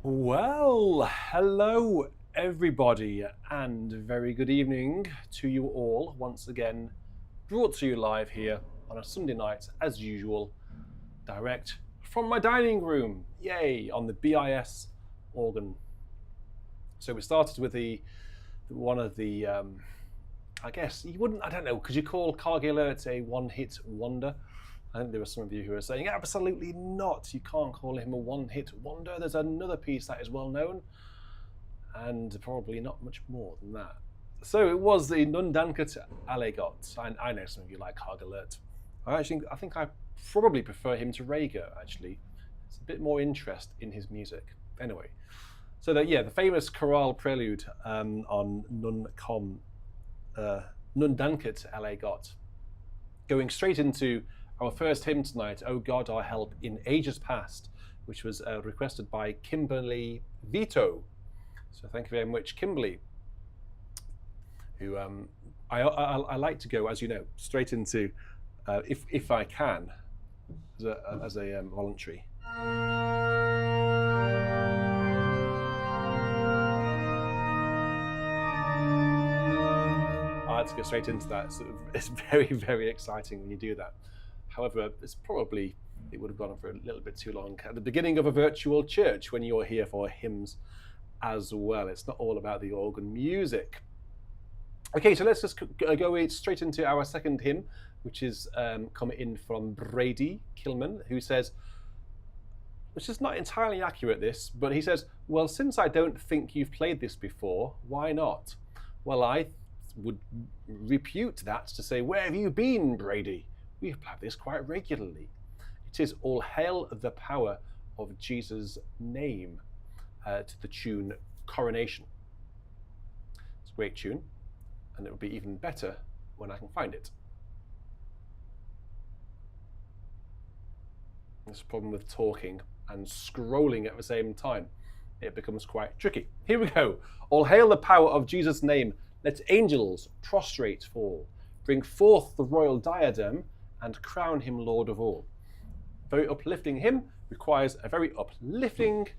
Well, hello everybody, and very good evening to you all once again, brought to you live here on a Sunday night as usual, direct from my dining room, yay, on the BIS organ. So we started with one of the I guess you wouldn't, I don't know, could you call Cargill Alert a one-hit wonder? I think there were some of you who are saying, absolutely not, you can't call him a one-hit wonder. There's another piece that is well known, and probably not much more than that. So it was the Nun danket alle Gott. I know some of you like Cargill Alert. I think I probably prefer him to Rager, actually. It's a bit more interest in his music. Anyway, so the famous chorale prelude on Nun danket alle Gott. Going straight into our first hymn tonight, O God, our help in ages past, which was requested by Kimberly Vito. So thank you very much, Kimberly, who I like to go, as you know, straight into, if I can, as a voluntary. I like to go straight into that. It's very, very exciting when you do that. However, it would have gone on for a little bit too long at the beginning of a virtual church when you're here for hymns as well. It's not all about the organ music. Okay, so let's just go straight into our second hymn, which is coming in from Brady Kilman, who says, which is not entirely accurate this, but he says, well, since I don't think you've played this before, why not? Well, I would repute that to say, where have you been, Brady? We've played this quite regularly. It is All Hail the Power of Jesus' Name, to the tune Coronation. It's a great tune, and it will be even better when I can find it. This problem with talking and scrolling at the same time, it becomes quite tricky. Here we go. All hail the power of Jesus' name. Let angels prostrate fall. Bring forth the royal diadem and crown him Lord of all. Very uplifting hymn, requires a very uplifting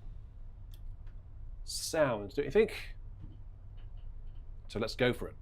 sound, don't you think? So let's go for it.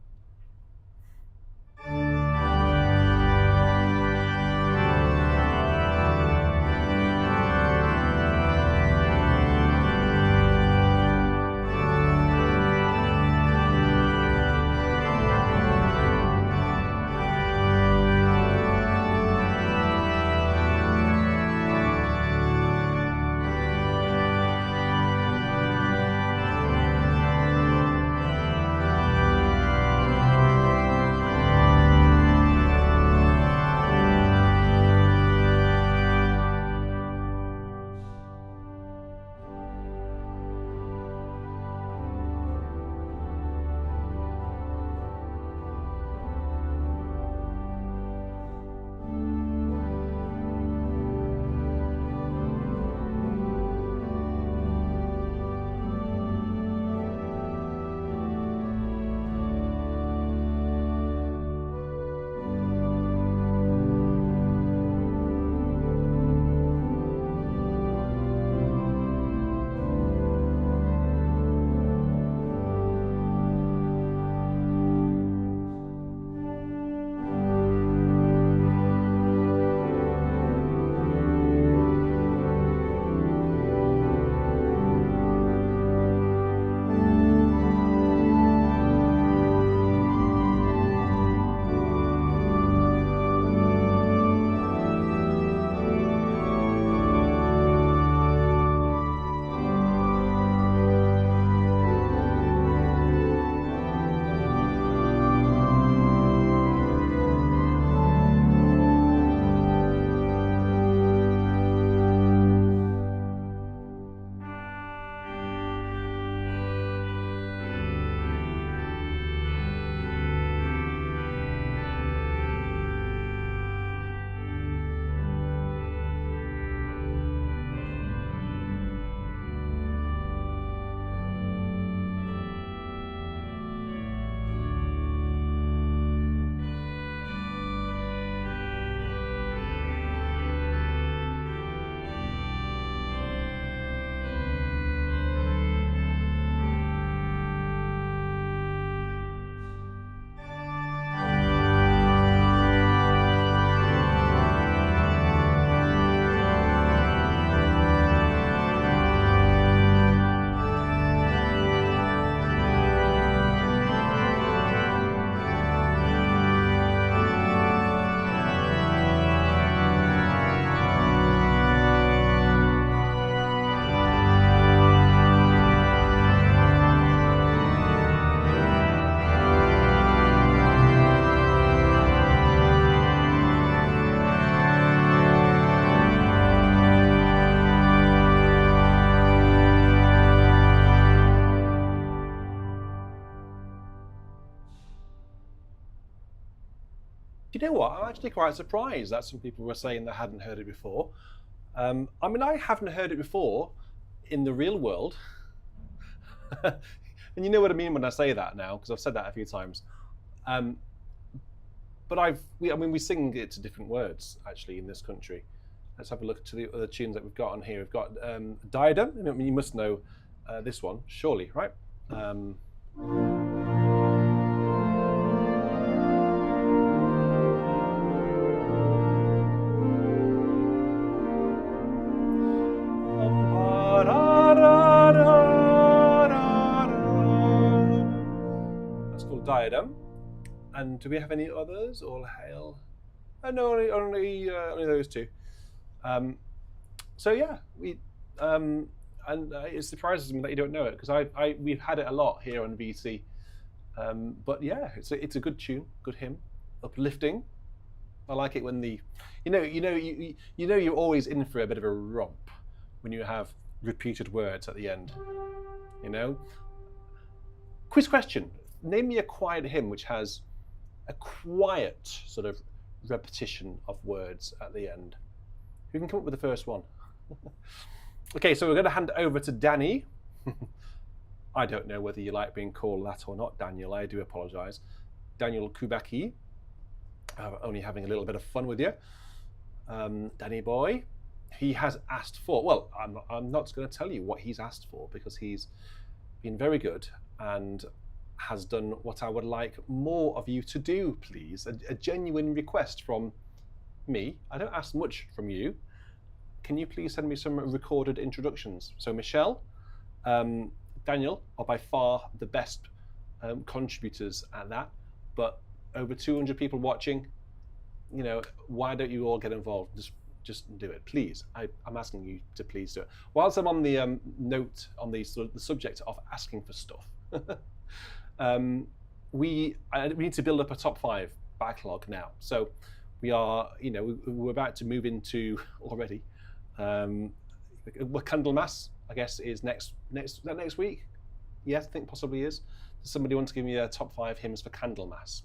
you know what? I'm actually quite surprised that some people were saying they hadn't heard it before. I mean, I haven't heard it before in the real world. And you know what I mean when I say that now, because I've said that a few times. But I mean, we sing it to different words, actually, in this country. Let's have a look to the other tunes that we've got on here. We've got Diadem. I mean, you must know this one, surely, right? That's called Diadem. And do we have any others? All Hail. Oh, no, only those two. So yeah, and it surprises me that you don't know it, because we've had it a lot here on VC. But yeah, it's a good tune, good hymn, uplifting. I like it when you're always in for a bit of a romp when you have repeated words at the end. Quiz question: name me a quiet hymn which has a quiet sort of repetition of words at the end. Who can come up with the first one? Okay, so we're going to hand it over to Danny. I don't know whether you like being called that or not, Daniel. I do apologise. Daniel Kubaki. Only having a little bit of fun with you. Danny boy. He has asked for, well, I'm not going to tell you what he's asked for, because he's been very good and has done what I would like more of you to do, please. A genuine request from me. I don't ask much from you. Can you please send me some recorded introductions? So Michelle, Daniel are by far the best contributors at that, but over 200 people watching, why don't you all get involved? Just do it, please. I'm asking you to please do it. Whilst I'm on the note on the subject of asking for stuff, we need to build up a top 5 backlog now. So we are, we're about to move into already. Candlemas, I guess, is next week. Yes, I think possibly is. Does somebody want to give me a top 5 hymns for Candlemas?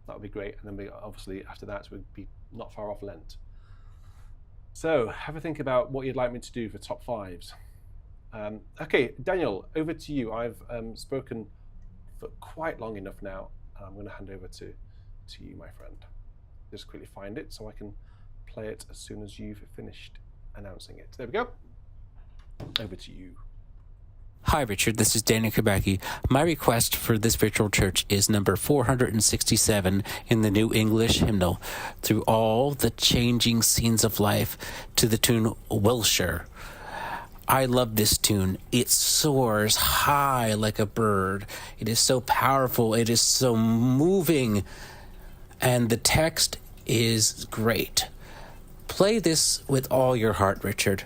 That would be great. And then we obviously after that we'd be not far off Lent. So have a think about what you'd like me to do for top 5s. Okay, Daniel, over to you. I've spoken for quite long enough now. I'm going to hand over to you, my friend. Just quickly find it so I can play it as soon as you've finished announcing it. There we go. Over to you. Hi, Richard. This is Daniel Kubacki. My request for this virtual church is number 467 in the New English Hymnal, Through All the Changing Scenes of Life, to the tune Wilshire. I love this tune. It soars high like a bird. It is so powerful. It is so moving. And the text is great. Play this with all your heart, Richard.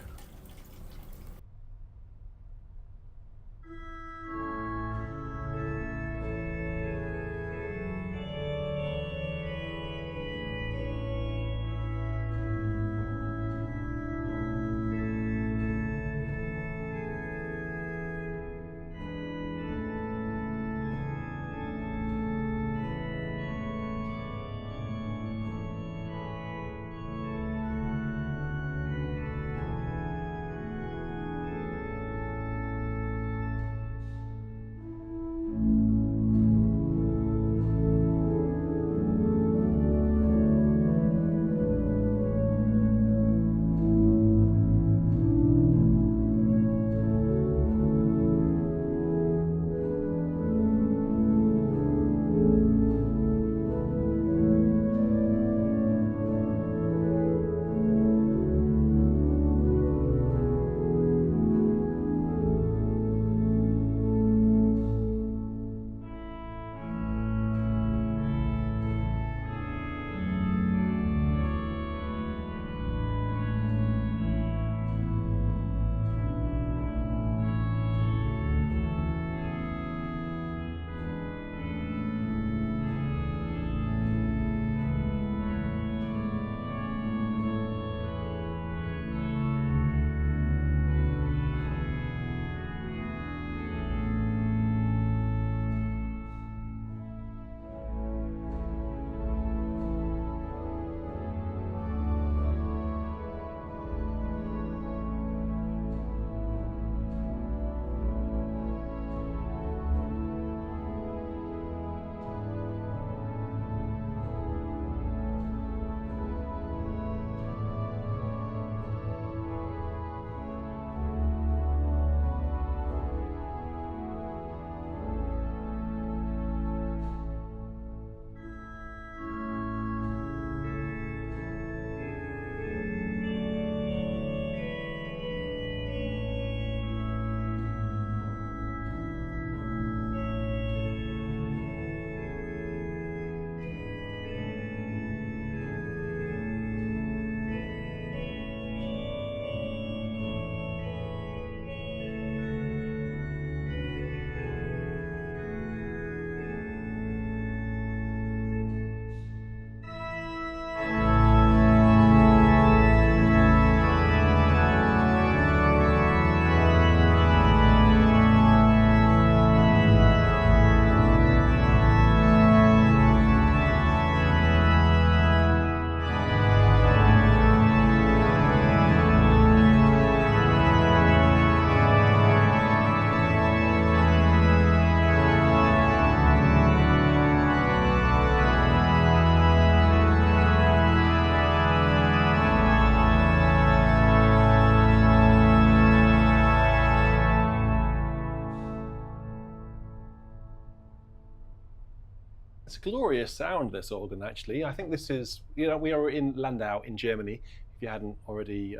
a glorious sound, this organ, actually. I think this is, we are in Landau in Germany, if you hadn't already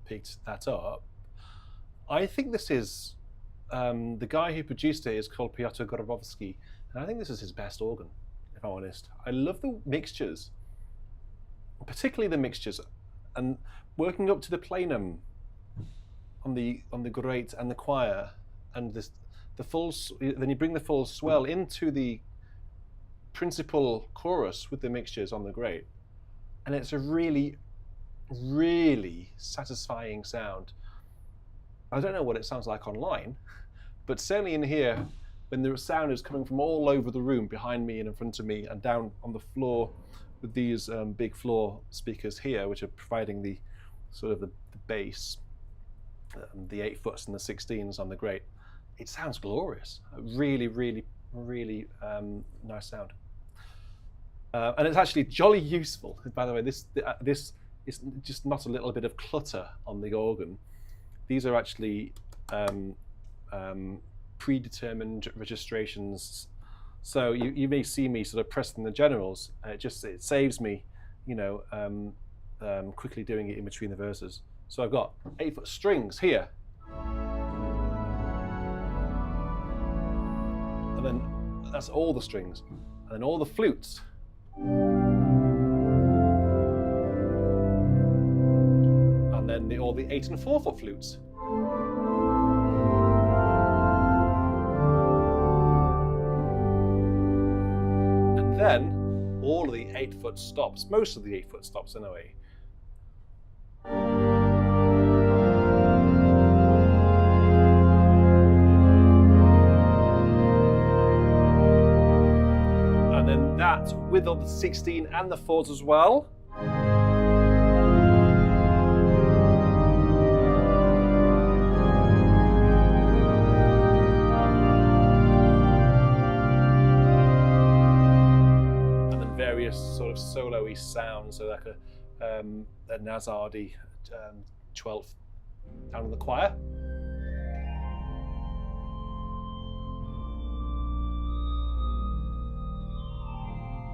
picked that up. I think this is, the guy who produced it is called Piotr Gorobowski, and I think this is his best organ, if I'm honest. I love the mixtures, particularly the mixtures, and working up to the plenum on the grate and the choir, and then you bring the full swell into the principal chorus with the mixtures on the grate, and it's a really, really satisfying sound. I don't know what it sounds like online, but certainly in here, when the sound is coming from all over the room, behind me and in front of me, and down on the floor with these big floor speakers here, which are providing the sort of the bass, the 8-foots and the 16s on the grate, it sounds glorious. Really, really, really nice sound. And it's actually jolly useful. By the way, this is just not a little bit of clutter on the organ. These are actually predetermined registrations. So you may see me sort of pressing the generals. It saves me, quickly doing it in between the verses. So I've got 8-foot strings here. And then that's all the strings. And then all the flutes. And then all the 8- and 4-foot flutes. And then all of the 8-foot stops, most of the 8-foot stops anyway. And then that with all the 16 and the 4s as well. Sort of solo-y sound, so like a Nazardi 12th down in the choir.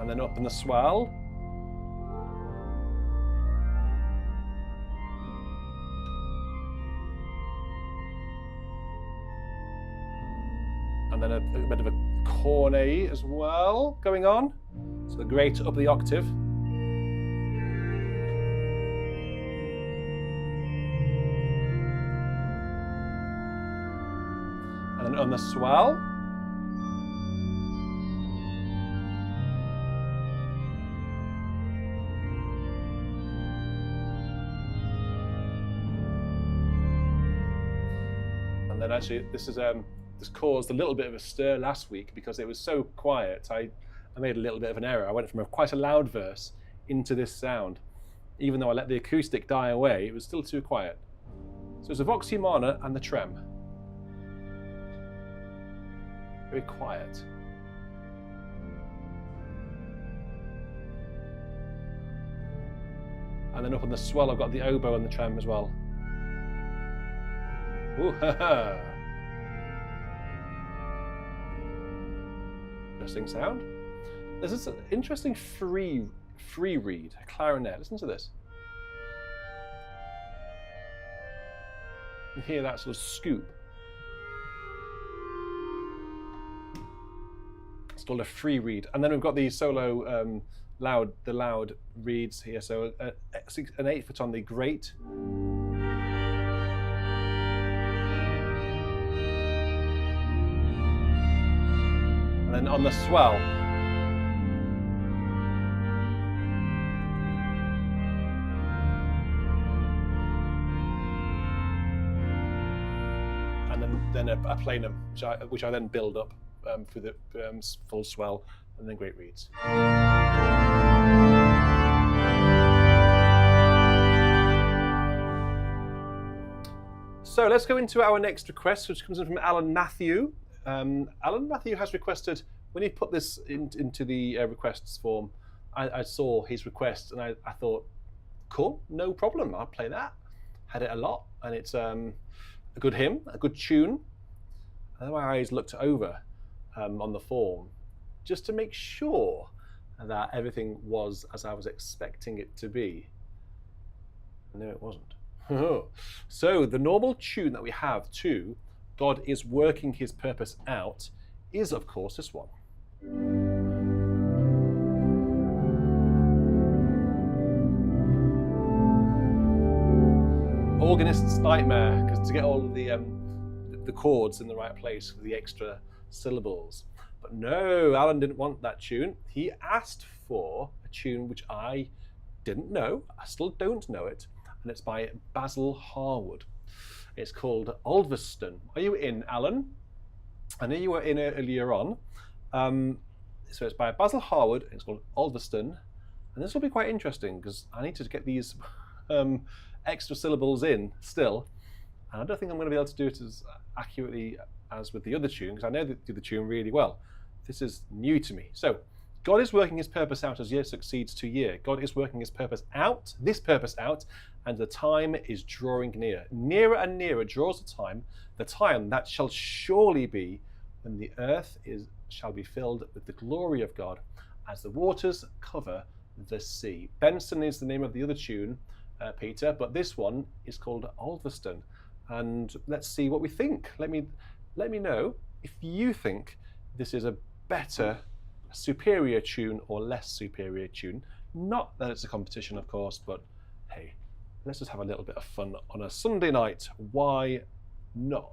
And then up in the swell. And then a bit of a cornet as well going on. So the grate up the octave. And then on the swell. And then actually this caused a little bit of a stir last week because it was so quiet. I made a little bit of an error. I went from quite a loud verse into this sound. Even though I let the acoustic die away, it was still too quiet. So it's a vox humana and the trem. Very quiet. And then up on the swell, I've got the oboe and the trem as well. Ooh, ha ha. Interesting sound. There's this interesting free reed, a clarinet. Listen to this. You hear that sort of scoop. It's called a free reed. And then we've got these solo loud reeds here. So an 8-foot on the grate. And then on the swell. Then a plenum, which I then build up through the full swell, and then great reeds. So let's go into our next request, which comes in from Alan Matthew. Alan Matthew has requested, when he put this into the requests form, I saw his request and I thought, cool, no problem, I'll play that. Had it a lot, and it's a good hymn, a good tune. And then my eyes looked over on the form, just to make sure that everything was as I was expecting it to be. No, it wasn't. So the normal tune that we have to God is working his purpose out is, of course, this one. Organist's nightmare, because to get all of the chords in the right place for the extra syllables. But no, Alan didn't want that tune. He asked for a tune which I didn't know. I still don't know it. And it's by Basil Harwood. It's called Ulverston. Are you in, Alan? I know you were in earlier on. So it's by Basil Harwood. It's called Ulverston. And this will be quite interesting because I need to get these extra syllables in still. And I don't think I'm going to be able to do it as accurately as with the other tune, because I know the other tune really well. This is new to me. So, God is working his purpose out as year succeeds to year. God is working his purpose out, this purpose out, and the time is drawing near. Nearer and nearer draws the time that shall surely be when the earth shall be filled with the glory of God as the waters cover the sea. Benson is the name of the other tune, Peter, but this one is called Ulverston. And let's see what we think. Let me know if you think this is a better, superior tune or less superior tune. Not that it's a competition, of course, but hey, let's just have a little bit of fun on a Sunday night. Why not?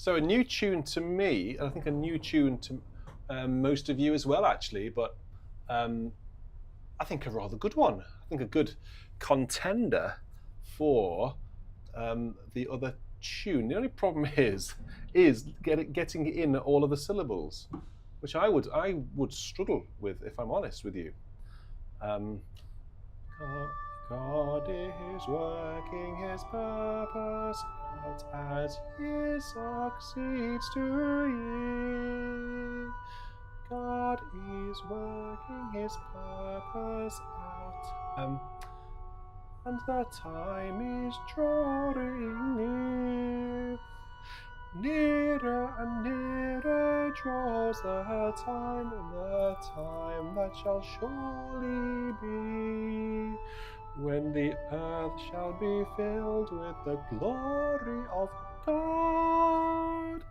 So a new tune to me, and I think a new tune to most of you as well, actually, but I think a rather good one. I think a good contender for the other tune. The only problem is getting in all of the syllables, which I would struggle with, if I'm honest with you. God is working his purpose out as he succeeds to ye. God is working his purpose out, and the time is drawing near. Nearer and nearer draws the time that shall surely be, when the earth shall be filled with the glory of God,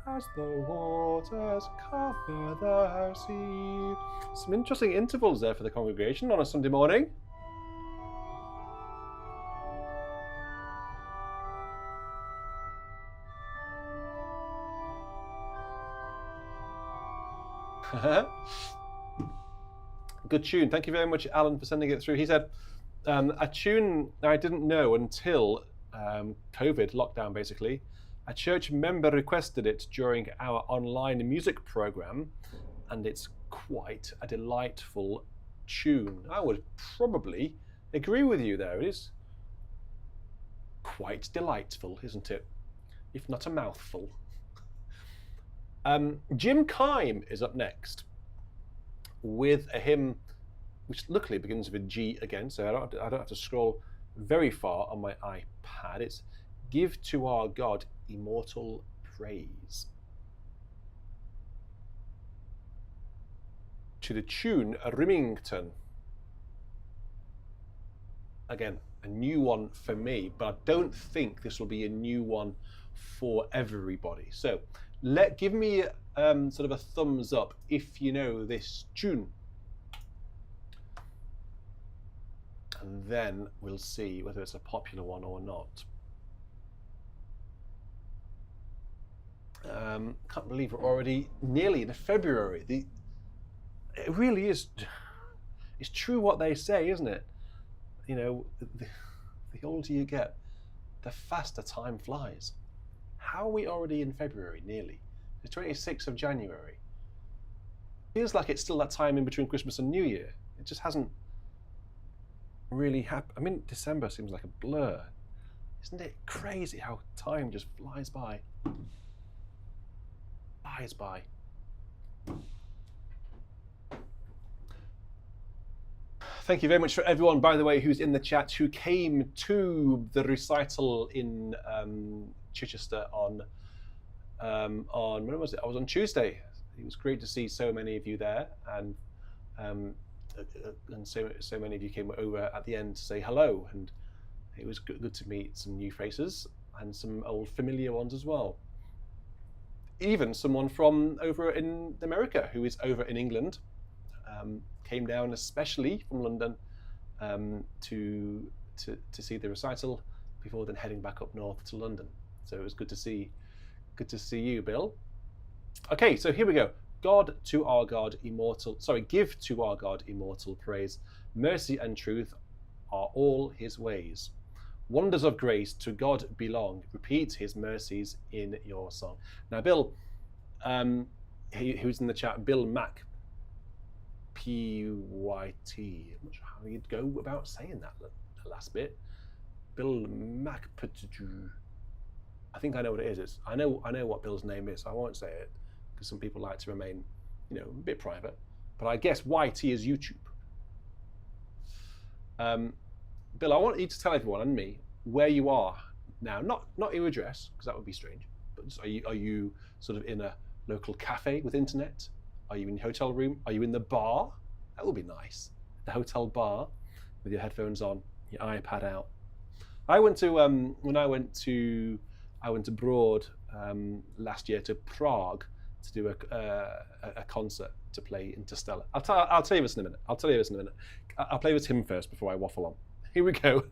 as the waters cover the sea. Some interesting intervals there for the congregation on a Sunday morning. Good tune. Thank you very much, Alan, for sending it through. He said, a tune I didn't know until COVID lockdown, basically. A church member requested it during our online music program, and it's quite a delightful tune. I would probably agree with you there. It is quite delightful, isn't it? If not a mouthful. Jim Kime is up next with a hymn which luckily begins with a G again, so I don't have to scroll very far on my iPad. It's Give to Our God Immortal Praise. To the tune Rimington. Again, a new one for me, but I don't think this will be a new one for everybody. So give me sort of a thumbs up if you know this tune. And then we'll see whether it's a popular one or not. Can't believe we're already nearly in February. It really is. It's true what they say, isn't it? You know, the older you get, the faster time flies. How are we already in February, nearly? The 26th of January. Feels like it's still that time in between Christmas and New Year. It just hasn't really happened. I mean, December seems like a blur. Isn't it crazy how time just flies by? Flies by. Thank you very much for everyone, by the way, who's in the chat, who came to the recital in Chichester on when was it? I was on Tuesday. It was great to see so many of you there, and so many of you came over at the end to say hello, and it was good to meet some new faces and some old familiar ones as well. Even someone from over in America who is over in England came down especially from London to see the recital before then heading back up north to London. So it was good to see you, Bill. Okay, so here we go. Give to our God immortal praise. Mercy and truth are all his ways. Wonders of grace to God belong. Repeat his mercies in your song. Now, Bill, who's in the chat, Bill Mac, P-Y-T. I'm not sure how you'd go about saying that last bit. Bill Mac. I think I know what it is. I know what Bill's name is. So I won't say it because some people like to remain, a bit private. But I guess YT is YouTube. Bill, I want you to tell everyone and me where you are now. Not your address, because that would be strange. But are you sort of in a local cafe with internet? Are you in your hotel room? Are you in the bar? That would be nice. The hotel bar with your headphones on, your iPad out. I went to when I went abroad last year to Prague to do a concert to play Interstellar. I'll tell you this in a minute. I'll play this hymn first before I waffle on. Here we go.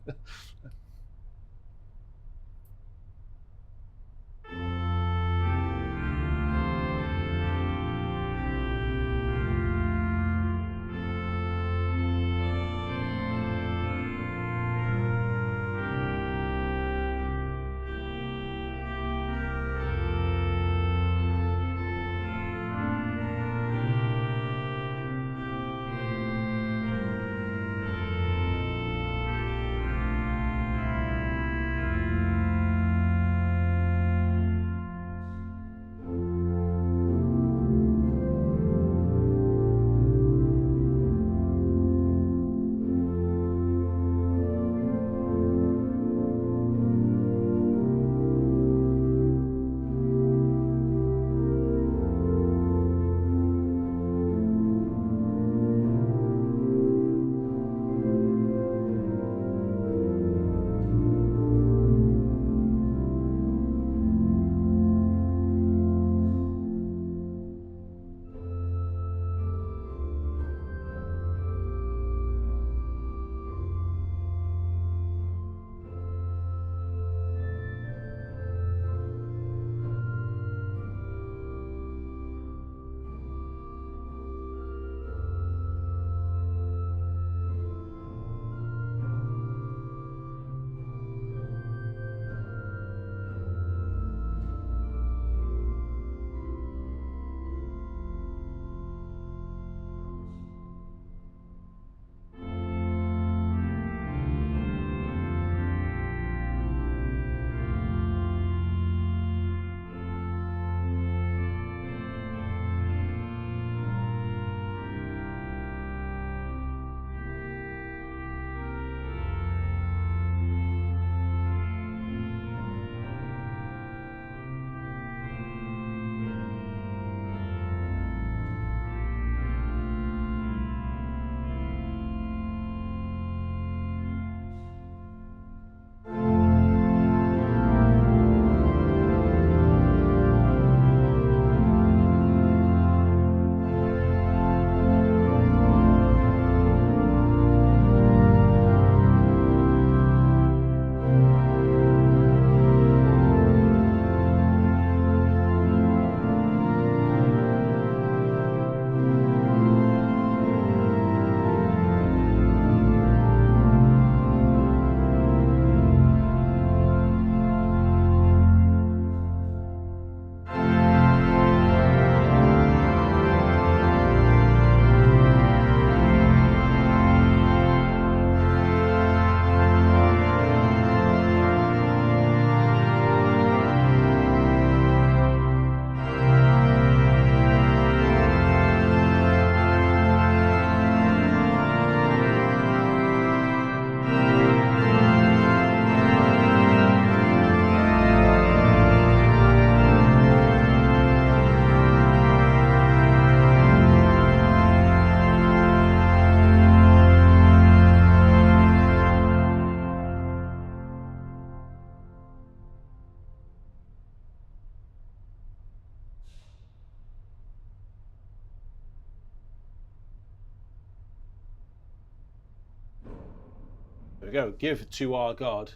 we go. Give to our God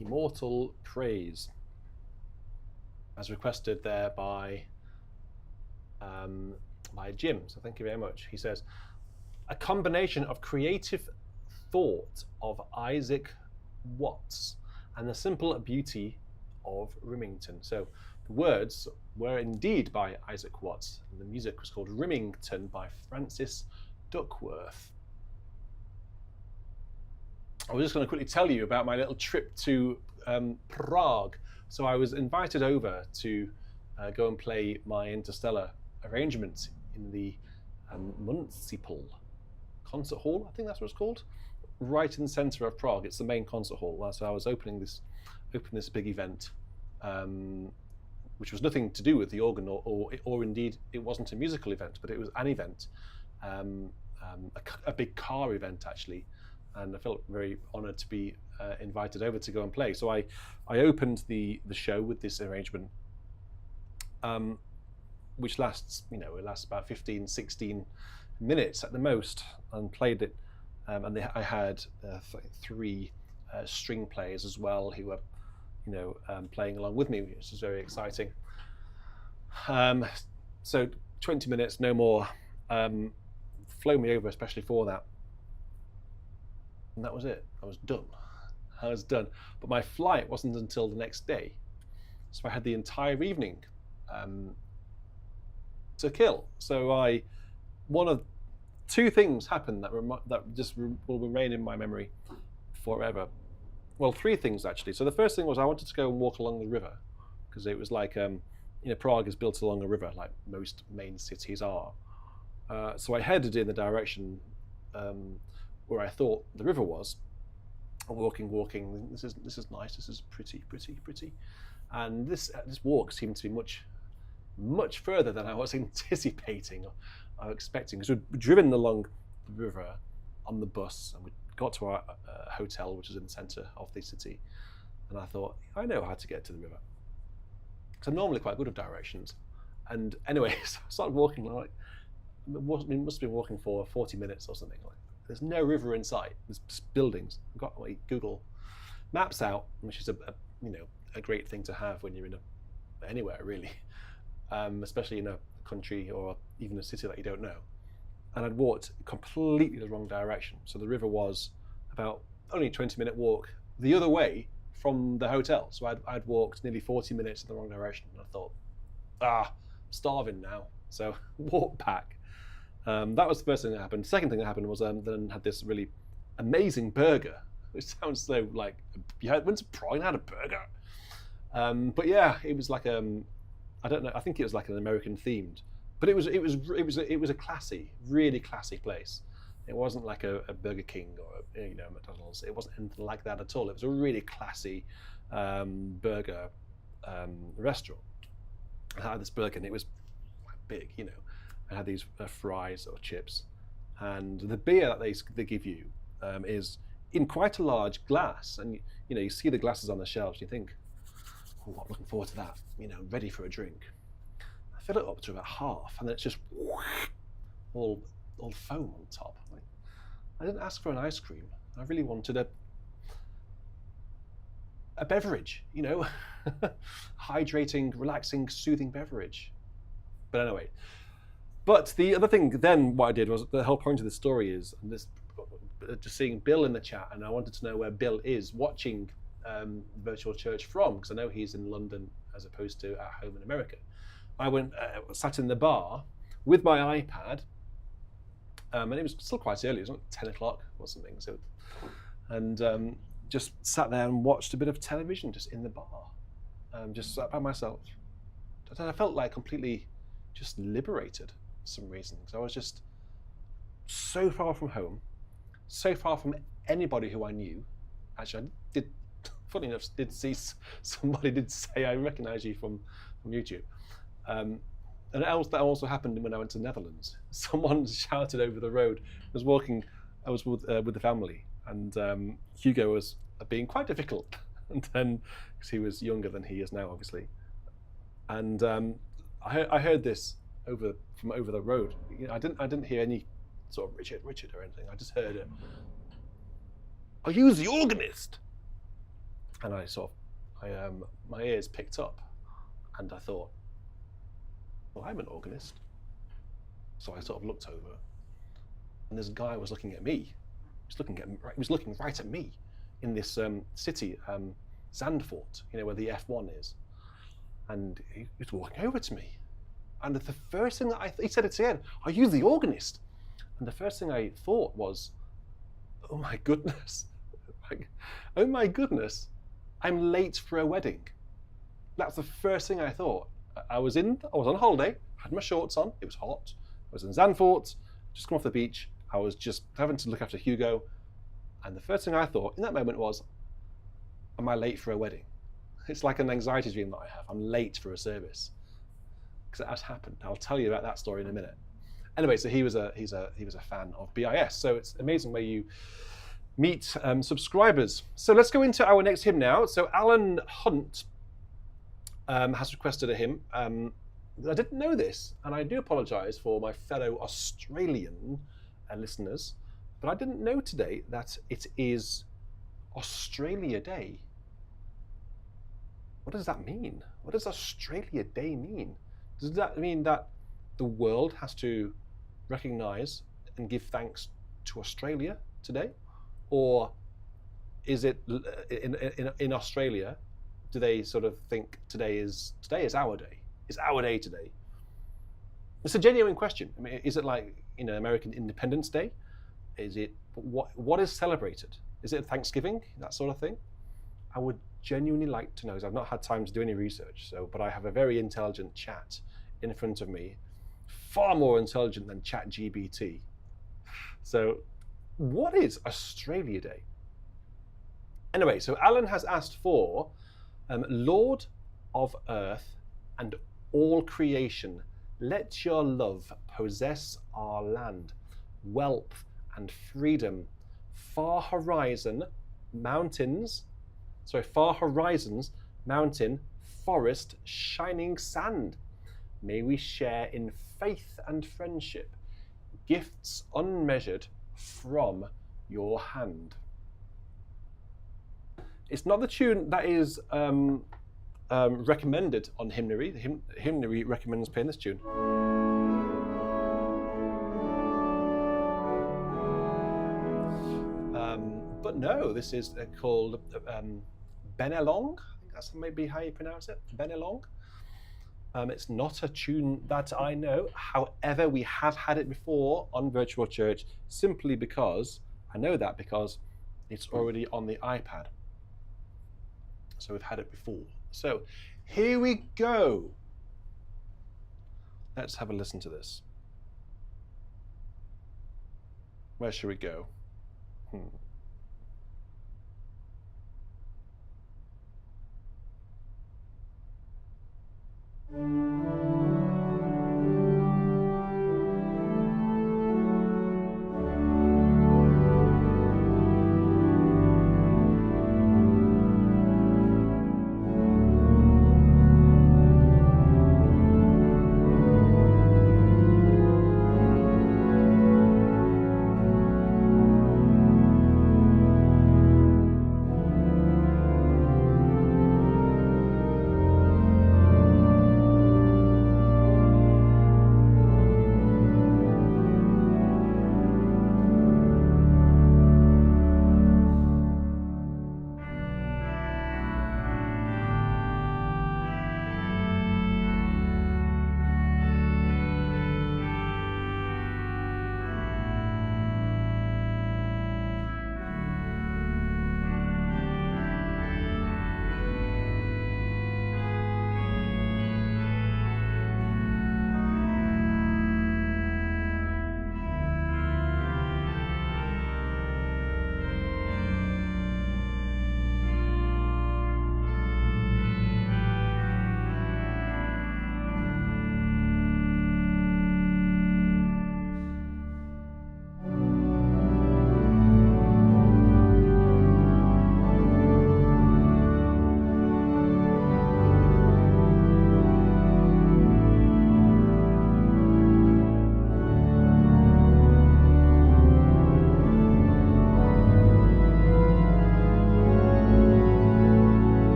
immortal praise, as requested there by Jim. So thank you very much. He says, a combination of creative thought of Isaac Watts and the simple beauty of Rimington. So the words were indeed by Isaac Watts, and the music was called Rimington by Francis Duckworth. I was just going to quickly tell you about my little trip to Prague. So I was invited over to go and play my Interstellar arrangement in the Municipal Concert Hall, I think that's what it's called, right in the centre of Prague. It's the main concert hall. So I was opening this big event, which was nothing to do with the organ, or indeed it wasn't a musical event, but it was an event, a big car event actually. And I felt very honoured to be invited over to go and play. So I opened the show with this arrangement, which lasts, it lasts about 15, 16 minutes at the most, and played it. And I had 3 string players as well who were, playing along with me, which was very exciting. So 20 minutes, no more. Flew me over especially for that. And that was it. I was done. But my flight wasn't until the next day, so I had the entire evening to kill. So one of 2 things happened that just will remain in my memory forever. Well, 3 things actually. So the first thing was I wanted to go and walk along the river, because it was like Prague is built along a river, like most main cities are. So I headed in the direction where I thought the river was, walking. This is nice. This is pretty. And this walk seemed to be much further than I was anticipating or expecting. Because we'd driven along the river on the bus, and we got to our hotel, which is in the centre of the city. And I thought, I know how to get to the river, because I'm normally quite good at directions. And anyway, so I started walking. Like, must have been walking for 40 minutes or something. Like, there's no river in sight. There's just buildings. I've got my Google Maps out, which is a great thing to have when you're in anywhere really, especially in a country or even a city that you don't know. And I'd walked completely the wrong direction. So the river was about only a 20-minute walk the other way from the hotel. So I'd walked nearly 40 minutes in the wrong direction, and I thought, I'm starving now. So walk back. That was the first thing that happened. Second thing that happened was then had this really amazing burger, which sounds so like, went to Prague and had a burger. But yeah, it was like I don't know. I think it was like an American themed, but it was a classy, really classy place. It wasn't like a Burger King or McDonald's. It wasn't anything like that at all. It was a really classy burger restaurant. I had this burger and it was big, I had these fries or chips, and the beer that they give you is in quite a large glass, and you see the glasses on the shelves. You think, oh, I'm looking forward to that. Ready for a drink. I fill it up to about half, and then it's just all foam on top. I didn't ask for an ice cream. I really wanted a beverage, hydrating, relaxing, soothing beverage. But anyway. But the other thing then, what I did was, the whole point of the story is, and this, just seeing Bill in the chat, and I wanted to know where Bill is watching Virtual Church from, because I know he's in London as opposed to at home in America. I went, sat in the bar with my iPad, and it was still quite early. It was like 10 o'clock or something. So, and just sat there and watched a bit of television just in the bar, just sat by myself. And I felt like completely just liberated. Some reason, because I was just so far from home, so far from anybody who I knew. Actually, I did, funny enough, did see somebody did say, I recognise you from YouTube. And that also happened when I went to the Netherlands. Someone shouted over the road. I was with the family, and Hugo was being quite difficult, and then because he was younger than he is now, obviously. And I heard this from over the road. I didn't hear any sort of Richard or anything. I just heard it. Are you the organist? And my ears picked up, and I thought, well, I'm an organist. So I sort of looked over, and this guy was looking at me. He was looking right at me in this city, Zandvoort, where the F1 is. And he was walking over to me. And the first thing that he said it again, are you the organist? And the first thing I thought was, oh my goodness. Oh my goodness, I'm late for a wedding. That's the first thing I thought. I was on holiday, had my shorts on, it was hot. I was in Zandvoort, just come off the beach. I was just having to look after Hugo. And the first thing I thought in that moment was, am I late for a wedding? It's like an anxiety dream that I have. I'm late for a service. Because that has happened. I'll tell you about that story in a minute. Anyway, so he was a fan of BIS. So it's amazing where you meet subscribers. So let's go into our next hymn now. So Alan Hunt has requested a hymn. I didn't know this, and I do apologise for my fellow Australian listeners, but I didn't know today that it is Australia Day. What does that mean? What does Australia Day mean? Does that mean that the world has to recognise and give thanks to Australia today? Or is it in Australia, do they sort of think today is our day? It's our day today. It's a genuine question. I mean, is it like American Independence Day? Is it what is celebrated? Is it Thanksgiving, that sort of thing? I would genuinely like to know, because I've not had time to do any research. But I have a very intelligent chat in front of me, far more intelligent than ChatGPT. So, what is Australia Day? Anyway, so Alan has asked for Lord of Earth and all creation, let your love possess our land, wealth and freedom, far horizons, mountain, forest, shining sand. May we share in faith and friendship, gifts unmeasured from your hand. It's not the tune that is recommended on hymnary. The hymnary recommends playing this tune. But no, this is called Benelong. I think that's maybe how you pronounce it, Benelong. It's not a tune that I know. However, we have had it before on Virtual Church, simply because I know that because it's already on the iPad. So we've had it before. So here we go. Let's have a listen to this. Where should we go?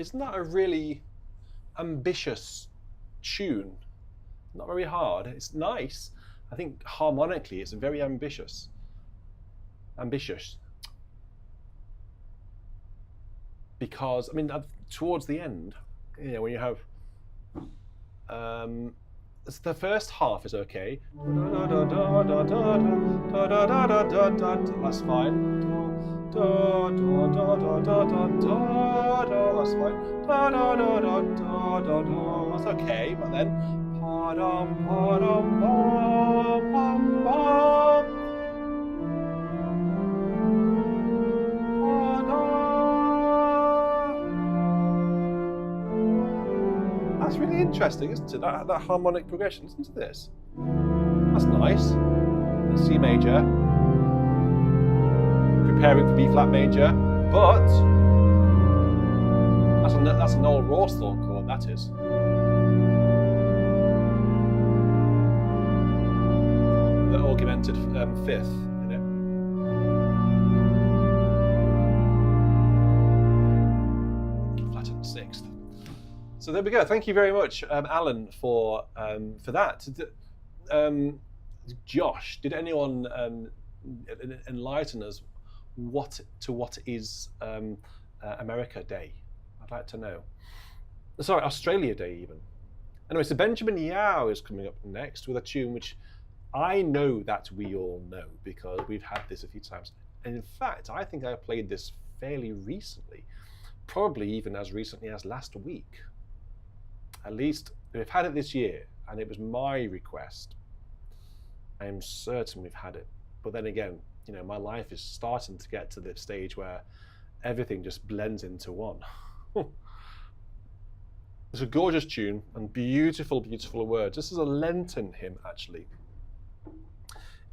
isn't that a really ambitious tune? Not very hard. It's nice. I think harmonically, it's very ambitious. Ambitious. Because I mean, towards the end, you know, when you have the first half is okay. That's fine. That's fine. That's okay, but then that's really interesting, isn't it? That harmonic progression. Listen to this. That's nice. C major. Preparing for B flat major, but that's an old Rawsthorn chord. That is. The augmented fifth in it. Flattened sixth. So there we go. Thank you very much, Alan, for that. Josh, did anyone enlighten us what is America Day? I'd like to know. Sorry, Australia Day even. Anyway, so Benjamin Yao is coming up next with a tune which I know that we all know because we've had this a few times. And in fact, I think I played this fairly recently, probably even as recently as last week. At least we've had it this year, and it was my request. I am certain we've had it. But then again, you know, my life is starting to get to the stage where everything just blends into one. It's a gorgeous tune and beautiful, beautiful words. This is a Lenten hymn, actually.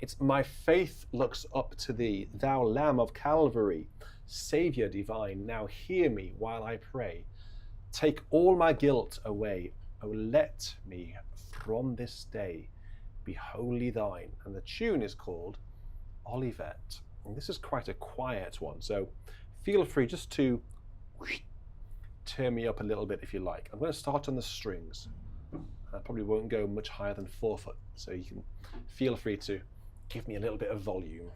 It's "My faith looks up to thee, thou Lamb of Calvary, Saviour divine, now hear me while I pray. Take all my guilt away, oh let me from this day be wholly thine." And the tune is called Olivet. And this is quite a quiet one, so feel free just to turn me up a little bit if you like. I'm going to start on the strings. I probably won't go much higher than 4 foot, so you can feel free to give me a little bit of volume.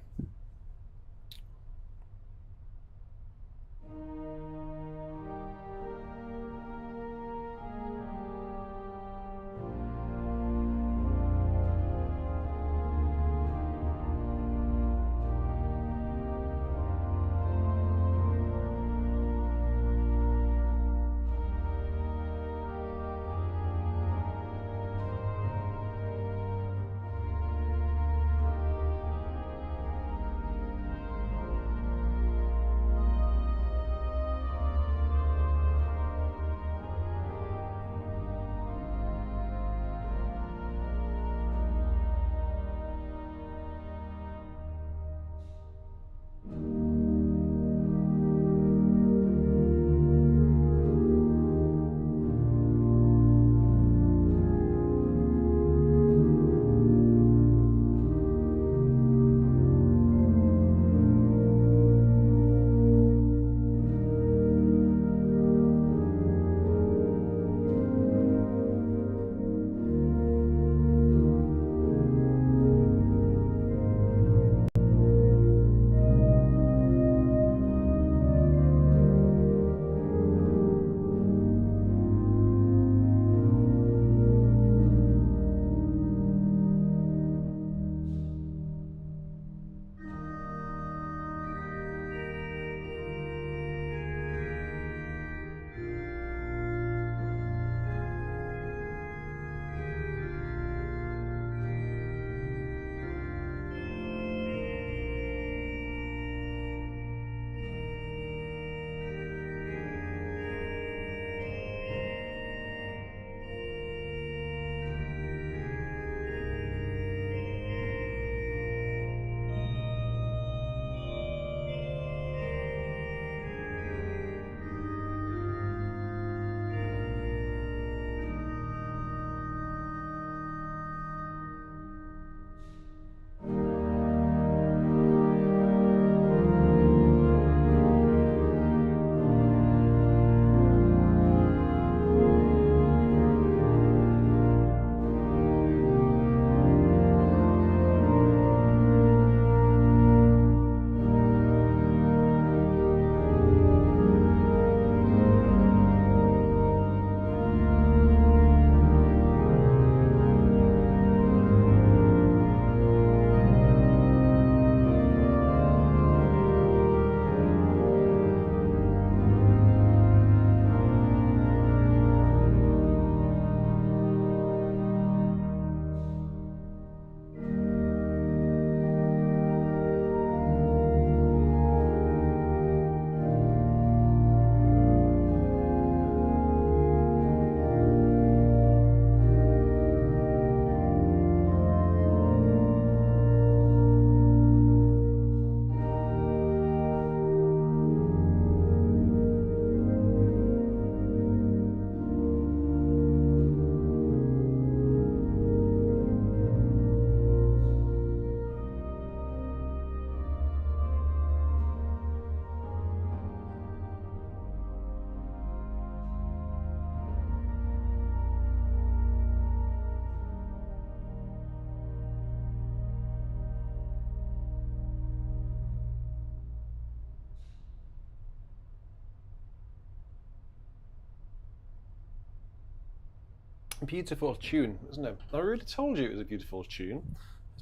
Beautiful tune, isn't it? I really told you it was a beautiful tune.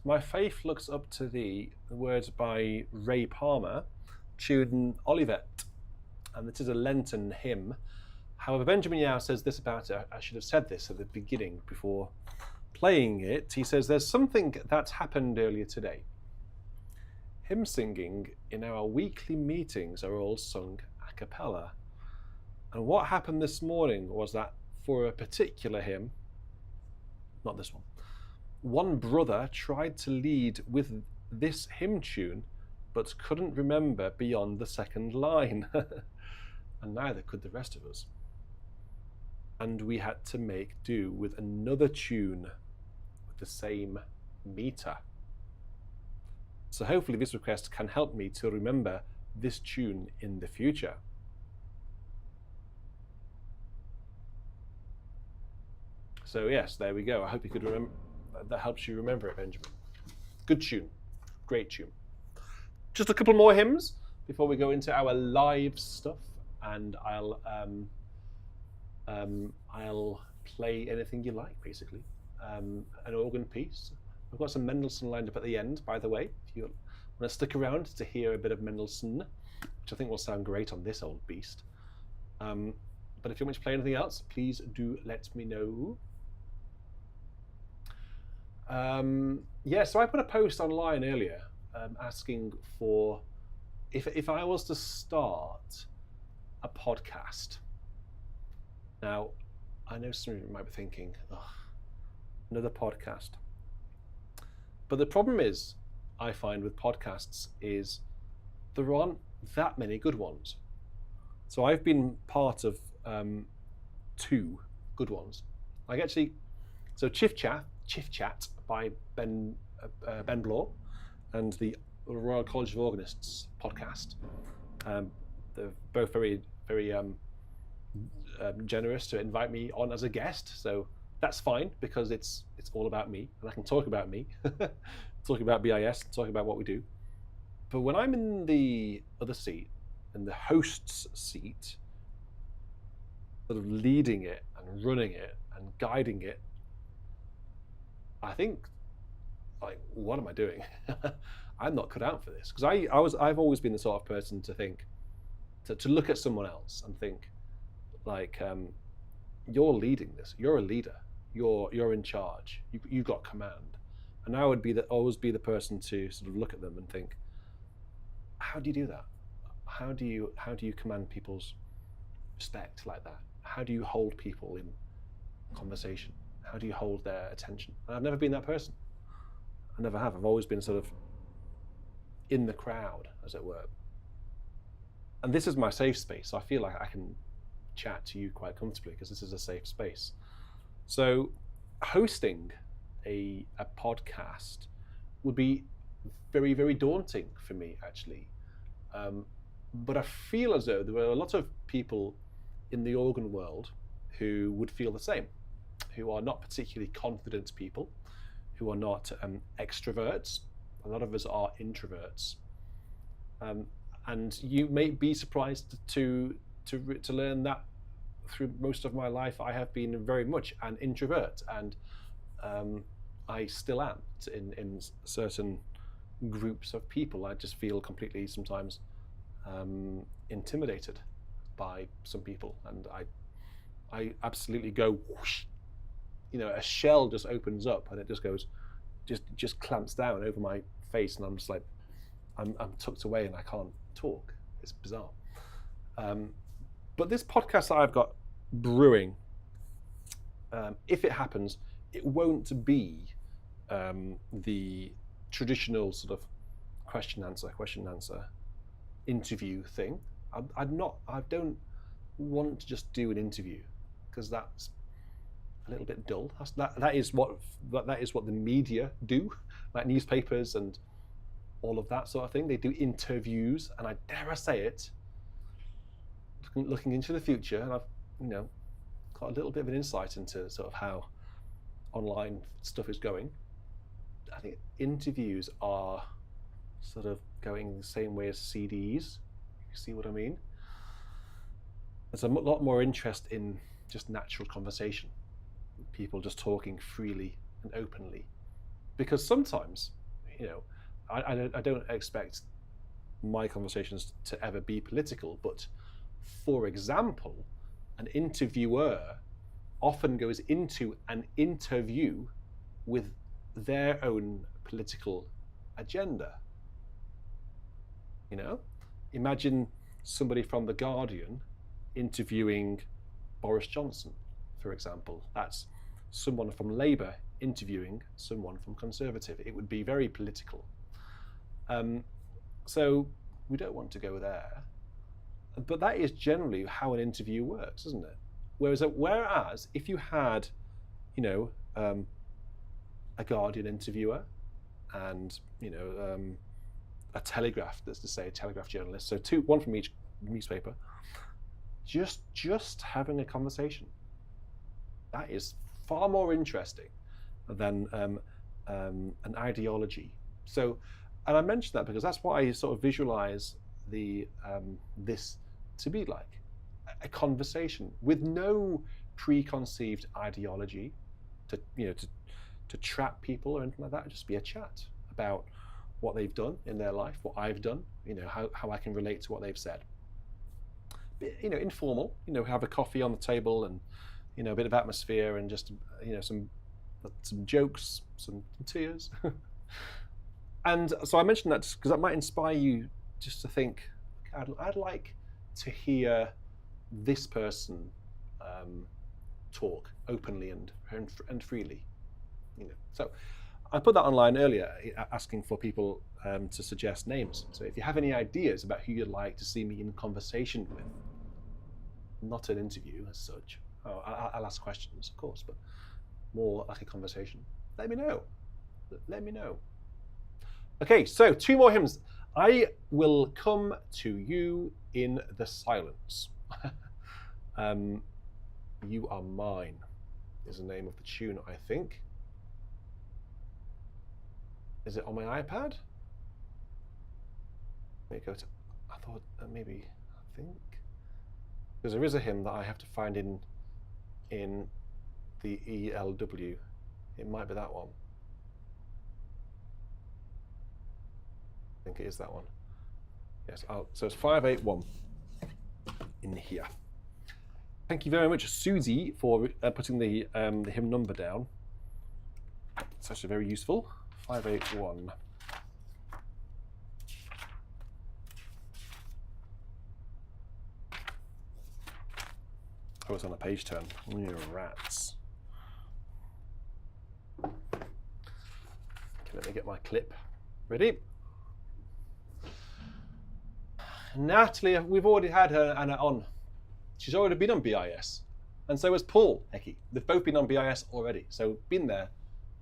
My faith looks up to thee, the words by Ray Palmer, tune Olivet, and this is a Lenten hymn. However, Benjamin Yao says this about it. I should have said this at the beginning before playing it. He says, there's something that's happened earlier today. Hymn singing in our weekly meetings are all sung a cappella. And what happened this morning was that for a particular hymn, not this one brother tried to lead with this hymn tune, but couldn't remember beyond the second line. And neither could the rest of us. And we had to make do with another tune with the same meter. So hopefully this request can help me to remember this tune in the future. So yes, there we go. I hope you could remember. That helps you remember it, Benjamin. Good tune. Great tune. Just a couple more hymns before we go into our live stuff, and I'll play anything you like, basically. An organ piece. I've got some Mendelssohn lined up at the end, by the way, if you want to stick around to hear a bit of Mendelssohn, which I think will sound great on this old beast. But if you want me to play anything else, please do let me know. Yeah, so I put a post online earlier asking for if I was to start a podcast. Now, I know some of you might be thinking, oh, another podcast. But the problem is, I find with podcasts, is there aren't that many good ones. So I've been part of 2 good ones. Like actually, so Chiff Chat by Ben Blore and the Royal College of Organists podcast. They're both very, very generous to invite me on as a guest. So that's fine because it's all about me and I can talk about me, talk about BIS, talk about what we do. But when I'm in the other seat, in the host's seat, sort of leading it and running it and guiding it, I think, like, what am I doing? I'm not cut out for this, because I've always been the sort of person to think, to look at someone else and think, like, you're leading this. You're a leader. You're in charge. You've got command. And I would always be the person to sort of look at them and think, how do you do that? How do you command people's respect like that? How do you hold people in conversation? How do you hold their attention? And I've never been that person. I never have. I've always been sort of in the crowd, as it were. And this is my safe space, so I feel like I can chat to you quite comfortably because this is a safe space. So hosting a podcast would be very, very daunting for me, actually. But I feel as though there were a lot of people in the organ world who would feel the same, who are not particularly confident people, who are not extroverts. A lot of us are introverts. And you may be surprised to learn that through most of my life I have been very much an introvert, and I still am in certain groups of people. I just feel completely sometimes intimidated by some people, and I absolutely go whoosh, a shell just opens up and it just goes, just clamps down over my face, and I'm just like, I'm tucked away and I can't talk. It's bizarre. But this podcast that I've got brewing, if it happens, it won't be the traditional sort of question answer interview thing. I don't want to just do an interview because that's a little bit dull. That is what the media do, like newspapers and all of that sort of thing. They do interviews, and I dare I say it, looking into the future, and I've got a little bit of an insight into sort of how online stuff is going. I think interviews are sort of going the same way as CDs. You see what I mean? There's a lot more interest in just natural conversation. people just talking freely and openly. Because sometimes, I don't expect my conversations to ever be political, but for example, an interviewer often goes into an interview with their own political agenda. Imagine somebody from The Guardian interviewing Boris Johnson, for example. That's someone from Labour interviewing someone from Conservative. It would be very political. So we don't want to go there. But that is generally how an interview works, isn't it? Whereas if you had, a Guardian interviewer and, a Telegraph, that's to say, a Telegraph journalist, so one from each newspaper, just having a conversation. That is far more interesting than an ideology. So, and I mentioned that because that's what I sort of visualize this to be like, a conversation with no preconceived ideology to trap people or anything like that. It'd just be a chat about what they've done in their life, what I've done, how I can relate to what they've said. Informal, have a coffee on the table and, a bit of atmosphere and just, some jokes, some tears. And so I mentioned that because that might inspire you just to think, I'd like to hear this person talk openly and freely. So I put that online earlier, asking for people to suggest names. So if you have any ideas about who you'd like to see me in conversation with, not an interview as such. I'll ask questions, of course, but more like a conversation. Let me know. Okay, so 2 more hymns. I will come to you in the silence. You Are Mine is the name of the tune, I think. Is it on my iPad? Let me go to, I thought maybe, I think. Because there is a hymn that I have to find in the ELW. It might be that one. I think it is that one. Yes, so it's 581 in here. Thank you very much, Susie, for putting the hymn number down. It's actually very useful. 581. Oh, it's on a page turn. You rats. Okay, let me get my clip ready. Natalie, we've already had her Anna on. She's already been on BIS. And so has Paul Hecky. They've both been on BIS already. So been there,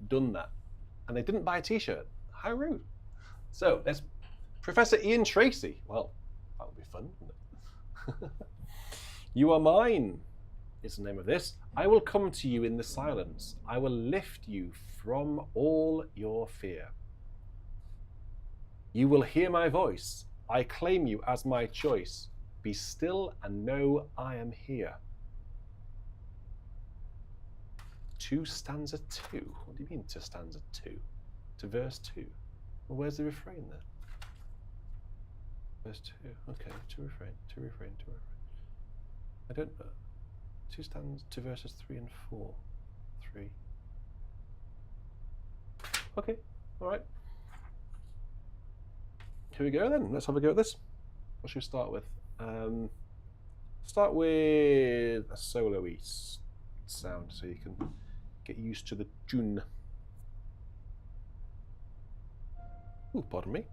done that. And they didn't buy a t-shirt. How rude. So there's Professor Ian Tracy. Well, that would be fun, wouldn't it? You Are Mine is the name of this. I will come to you in the silence. I will lift you from all your fear. You will hear my voice. I claim you as my choice. Be still and know I am here. To stanza 2. What do you mean to stanza 2? To verse 2. Well, where's the refrain then? Verse 2. Okay, to refrain. I don't know. 2 stanzas to verses 3 and 4. 3. Okay, all right. Here we go then. Let's have a go at this. What should we start with? Start with a solo-y sound so you can get used to the tune. Ooh, pardon me.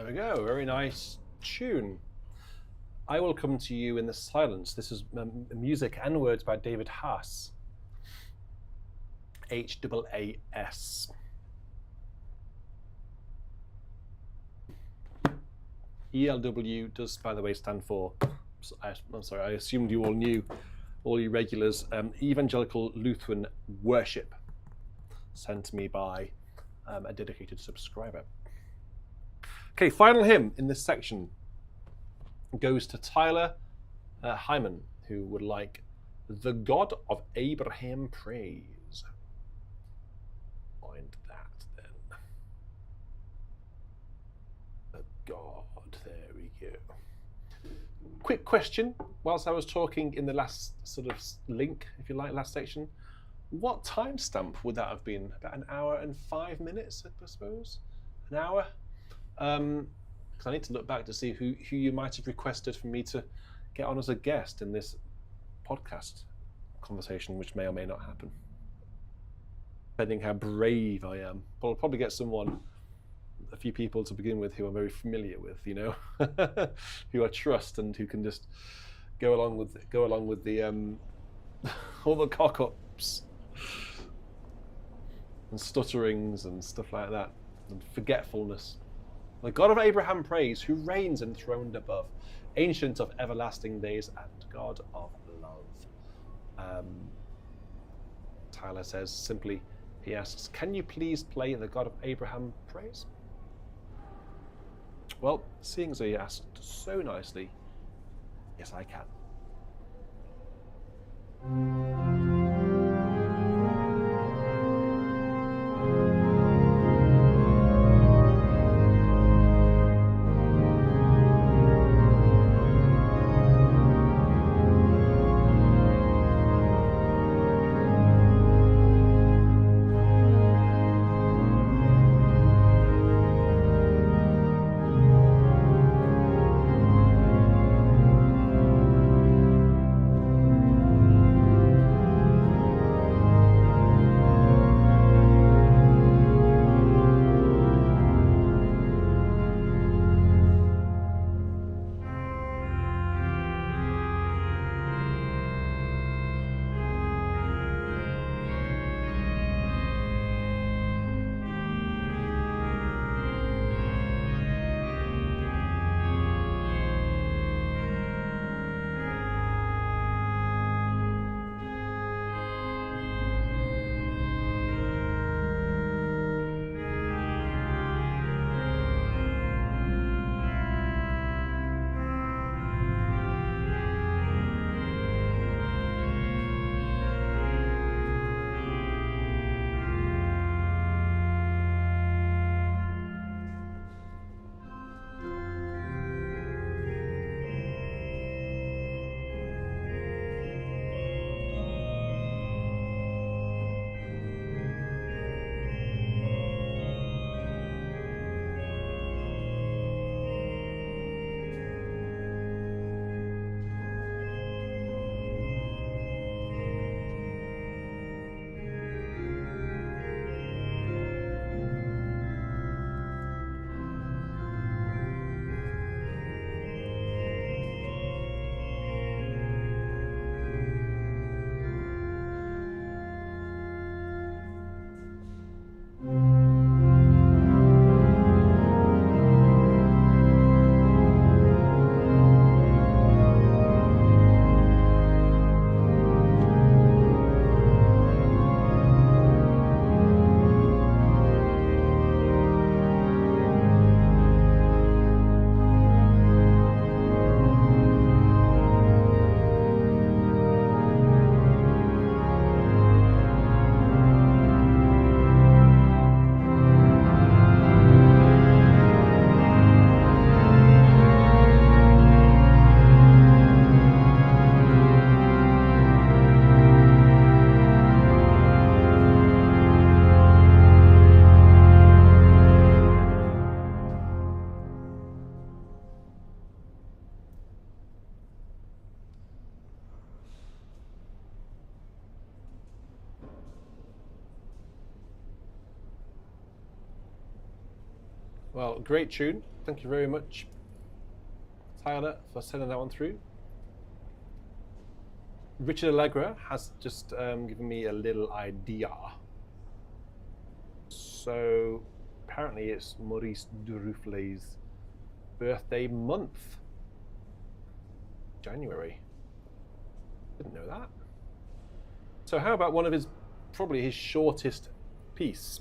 There we go, very nice tune. I Will Come to You in the Silence. This is music and words by David Haas. Haas. ELW does, by the way, stand for, I'm sorry, I assumed you all knew, all you regulars, Evangelical Lutheran Worship, sent to me by a dedicated subscriber. Okay, final hymn in this section goes to Tyler Hyman, who would like The God of Abraham Praise. Find that then. The God, there we go. Quick question, whilst I was talking in the last sort of link, if you like, last section, what timestamp would that have been? About 1 hour and 5 minutes, I suppose? An hour? Because I need to look back to see who you might have requested for me to get on as a guest in this podcast conversation, which may or may not happen. Depending how brave I am. I'll probably get a few people to begin with who I'm very familiar with, you know, who I trust and who can just go along with the all the cock-ups and stutterings and stuff like that, and forgetfulness. The God of Abraham praise, who reigns enthroned above, ancient of everlasting days and God of love. Tyler says simply, he asks, can you please play the God of Abraham praise? Well, seeing as he asked so nicely, yes, I can. Well, great tune. Thank you very much, Tyler, for sending that one through. Richard Allegra has just given me a little idea. So apparently it's Maurice Durufle's birthday month. January. Didn't know that. So how about one of his, probably his shortest piece?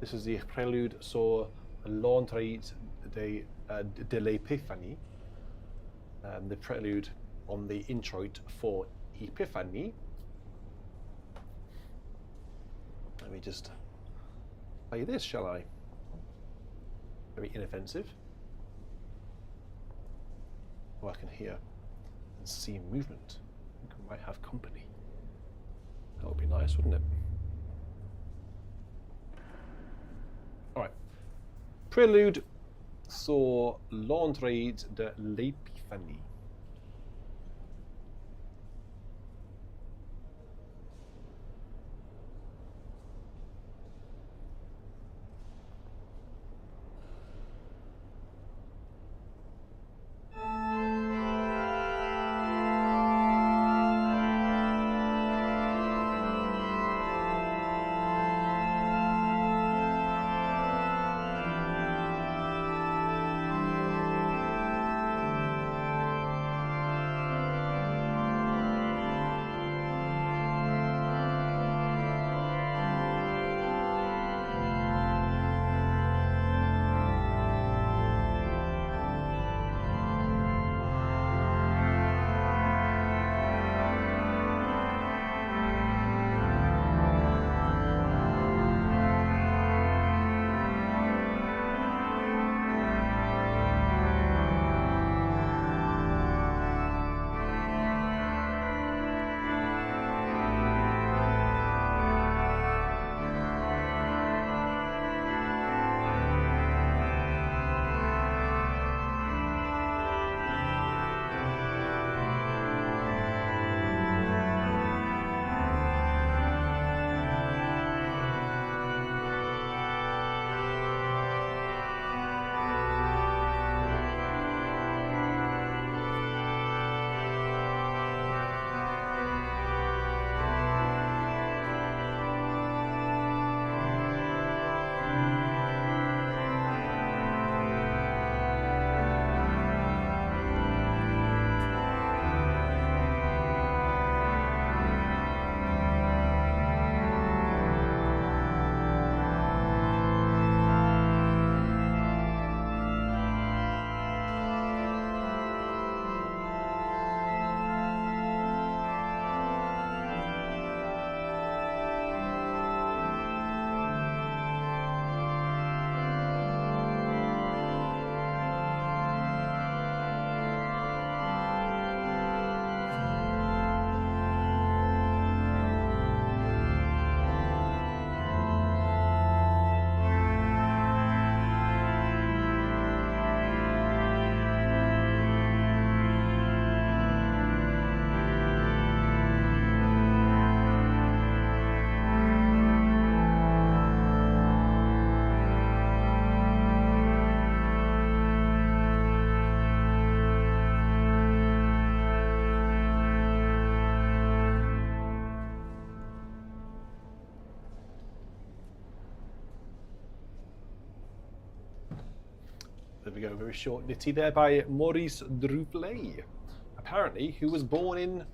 This is the prelude sur l'entrée de l'Épiphanie. The prelude on the introit for Epiphany. Let me just play this, shall I? Very inoffensive. Oh, I can hear and see movement. I think we might have company. That would be nice, wouldn't it? All right. Prélude sur l'entrée de l'Épiphanie. There we go, very short nitty there by Maurice Durufle, apparently, who was born in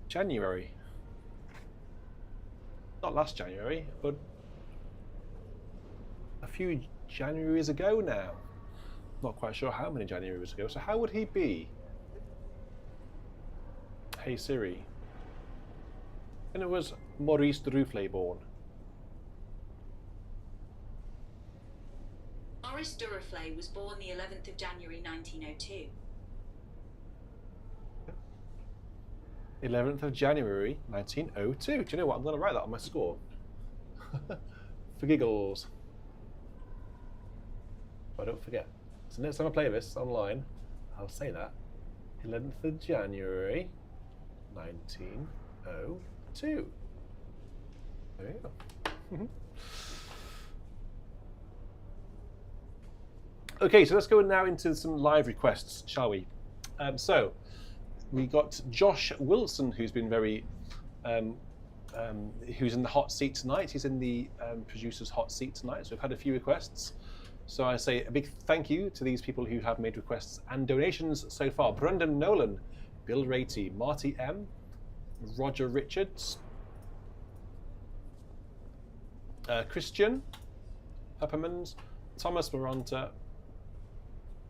January. Not last January, but a few Januaries ago now. Not quite sure how many Januaries ago. So how would he be? Hey Siri. And it was Maurice Durufle born. Maurice Durufle was born the 11th of January 1902. 11th of January 1902. Do you know what? I'm going to write that on my score. For giggles. But don't forget. So next time I play this online, I'll say that. 11th of January 1902. There you go. Okay, so let's go now into some live requests, shall we? So we got Josh Wilson, who's been very, who's in the hot seat tonight. He's in the producer's hot seat tonight. So we've had a few requests. So I say a big thank you to these people who have made requests and donations so far. Brendan Nolan, Bill Ratey, Marty M, Roger Richards, Christian Peppermans, Thomas Maranta,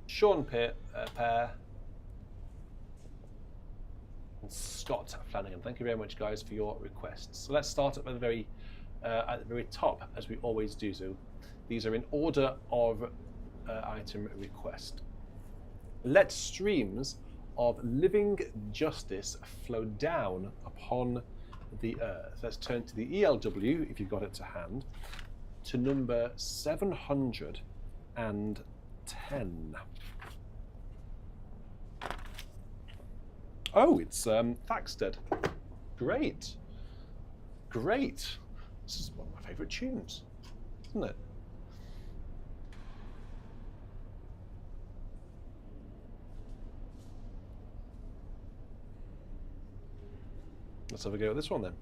Sean Pear, and Scott Flanagan. Thank you very much, guys, for your requests. So let's start at the very top, as we always do. So these are in order of item request. Let streams of living justice flow down upon the earth. Let's turn to the ELW, if you've got it to hand, to number 710. Oh, it's Thaxted. Great. Great. This is one of my favourite tunes, isn't it? Let's have a go at this one then.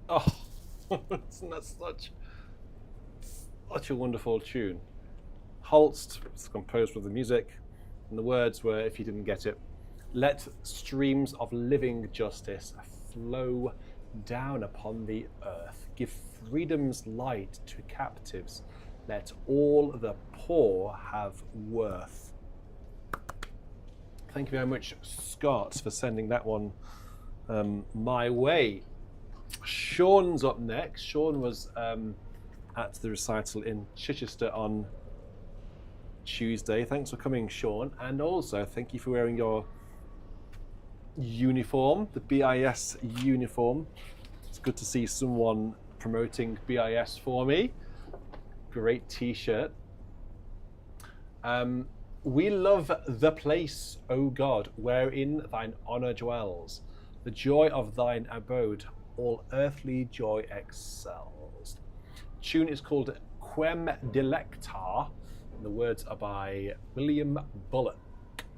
Oh, isn't that such a wonderful tune? Holst was composed with the music, and the words were, if you didn't get it, let streams of living justice flow down upon the earth. Give freedom's light to captives. Let all the poor have worth. Thank you very much, Scott, for sending that one my way. Sean's up next. Sean was at the recital in Chichester on Tuesday. Thanks for coming, Sean. And also, thank you for wearing your uniform, the BIS uniform. It's good to see someone promoting BIS for me. Great t-shirt. We love the place, O God, wherein thine honour dwells. The joy of thine abode, all earthly joy excels. Tune is called Quem Delectar. The words are by William Bullock.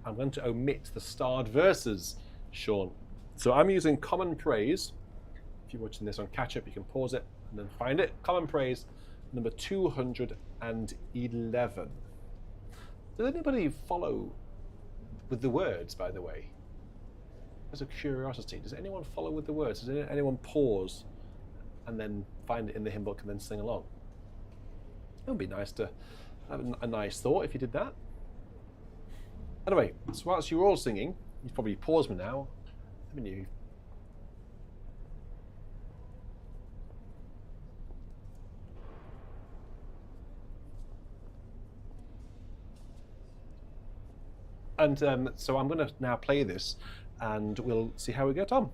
I'm going to omit the starred verses, Sean. So I'm using Common Praise. If you're watching this on catch up, you can pause it and then find it. Common Praise, number 211. Does anybody follow with the words, by the way? As a curiosity, does anyone follow with the words? Does anyone pause and then find it in the hymn book and then sing along? It would be nice to have a nice thought if you did that. Anyway, so whilst you're all singing, you've probably paused me now, haven't you? And so I'm going to now play this, and we'll see how we get on.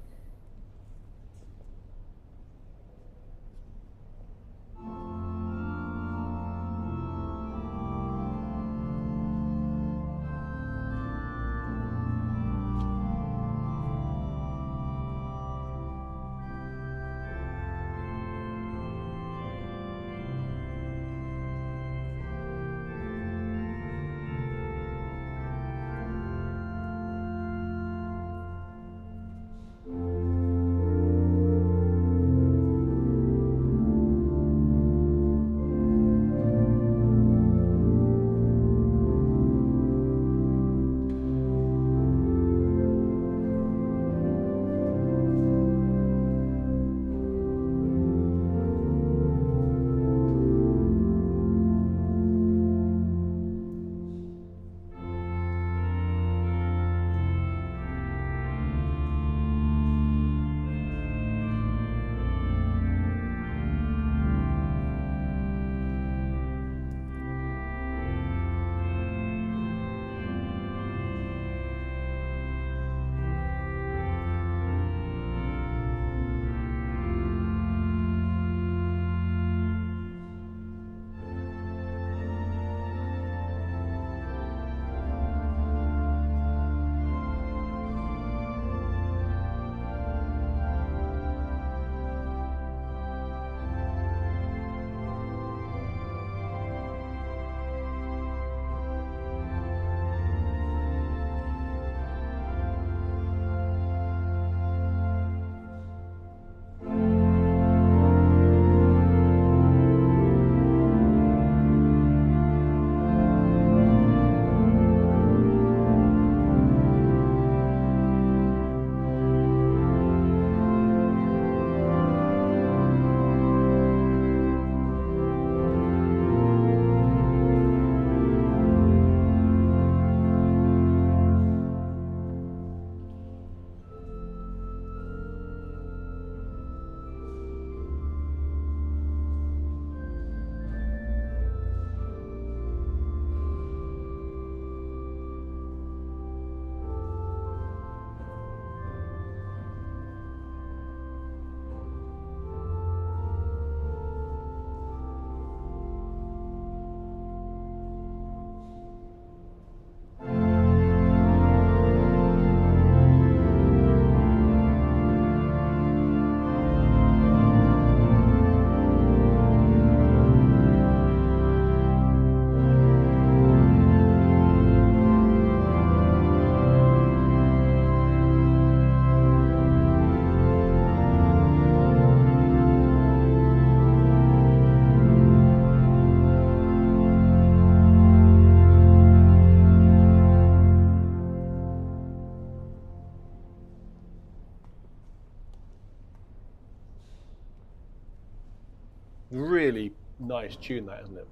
Really nice tune, that, isn't it?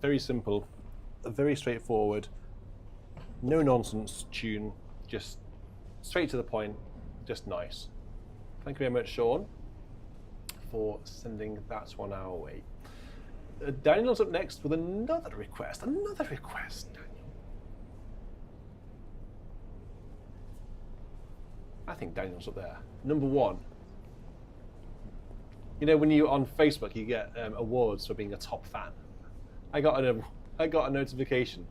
Very simple, very straightforward, no nonsense tune, just straight to the point, just nice. Thank you very much, Sean, for sending that one our way. Daniel's up next with another request. Daniel. I think Daniel's up there. Number one. You know, when you on Facebook, you get awards for being a top fan. I got a notification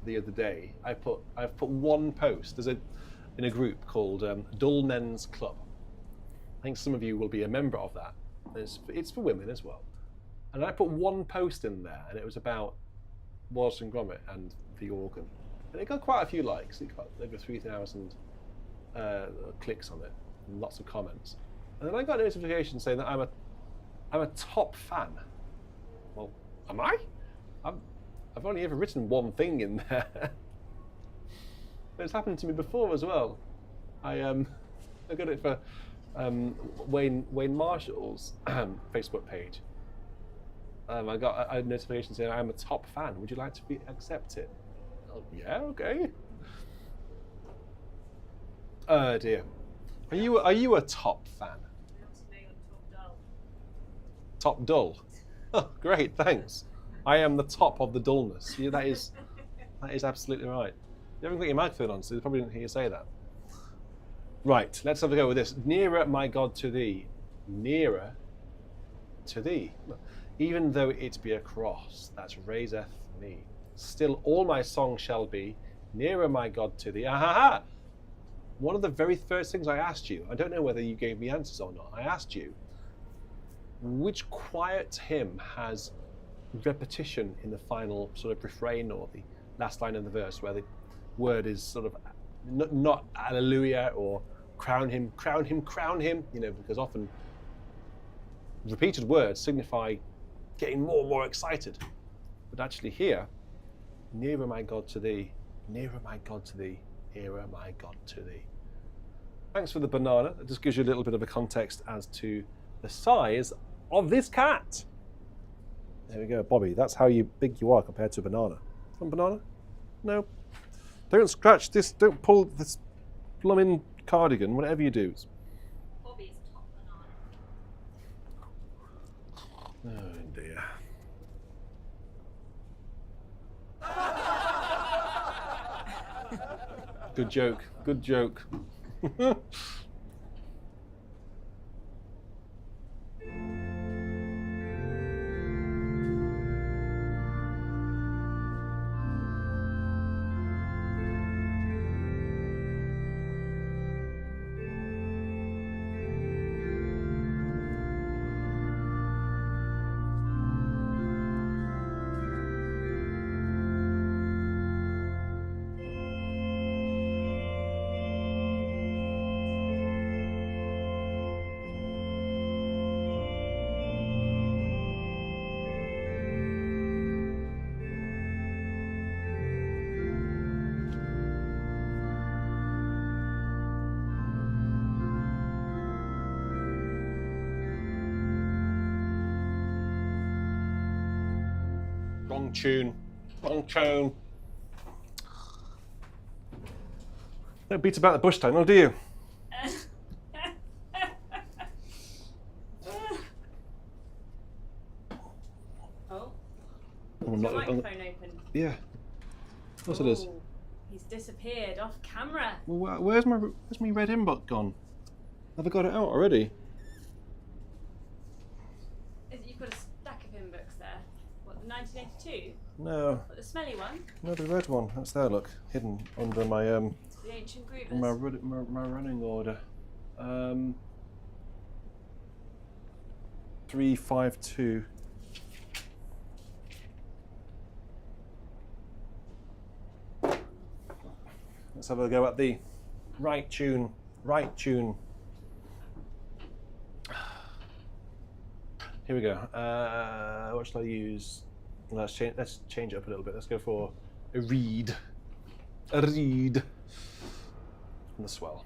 the other day. I've put one post. There's in a group called Dull Men's Club. I think some of you will be a member of that. It's for women as well. And I put one post in there, and it was about Wallace and Gromit and the organ. And it got quite a few likes. It got over 3,000 clicks on it, and lots of comments. And then I got a notification saying that I'm a top fan. Well, am I? I've only ever written one thing in there. But it's happened to me before as well. I got it for Wayne Marshall's Facebook page. I got a notification saying I'm a top fan. Would you like to accept it? Oh, yeah, okay. Oh dear. Are you a top fan? Top dull. Oh, great, thanks. I am the top of the dullness. Yeah, that is absolutely right. You haven't got your microphone on, so they probably didn't hear you say that. Right, let's have a go with this. Nearer, my God, to thee. Nearer to thee. Even though it be a cross that raiseth me, still all my song shall be nearer, my God, to thee. Ahaha! One of the very first things I asked you, I don't know whether you gave me answers or not, I asked you, which quiet hymn has repetition in the final sort of refrain or the last line of the verse where the word is sort of not hallelujah or crown him, crown him, crown him, you know, because often repeated words signify getting more and more excited. But actually here, nearer my God to thee, nearer my God to thee, nearer my God to thee. Thanks for the banana. That just gives you a little bit of a context as to the size of this cat. There we go, Bobby. That's how big you are compared to a banana. Want a banana? No. Don't scratch this. Don't pull this blooming cardigan. Whatever you do. Bobby's top banana. Oh dear. Good joke. Good joke. Wrong tune. Wrong tune. Don't beat about the bush, Daniel, do you? Oh. I'm Is not- your microphone open? Yeah. Of course it is. Ooh, he's disappeared off camera. Well, where's my red hymn book gone? Have I got it out already? You've got a stack of hymn books there. What, the 1982? No. What, the smelly one? No, the red one. That's there, look. Hidden under my The ancient groovers? my running order. 352. Let's have a go at the right tune. Right tune. Here we go. What shall I use? Let's change it up a little bit. Let's go for a reed. A reed. And the swell.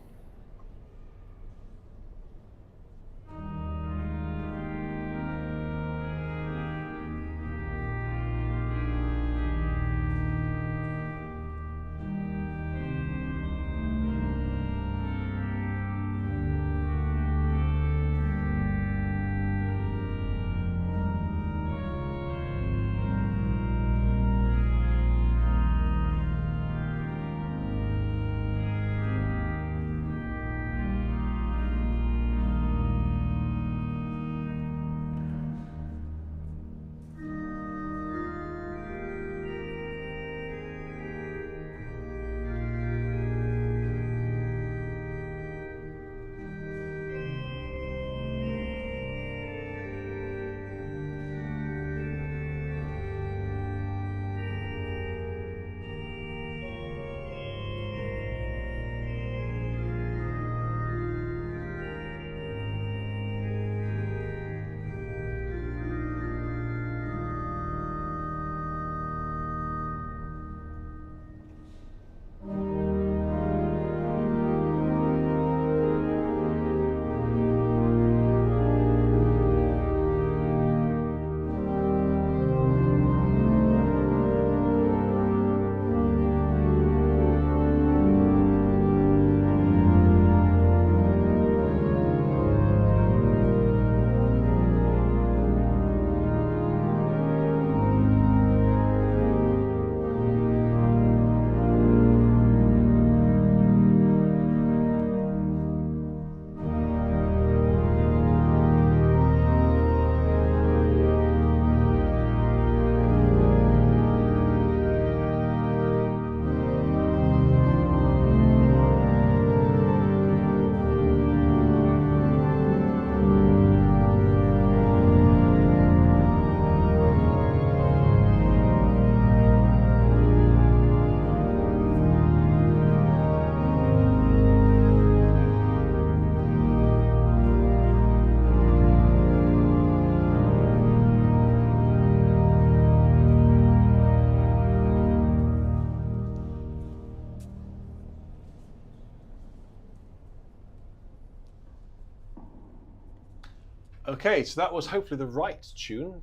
Okay, so that was hopefully the right tune,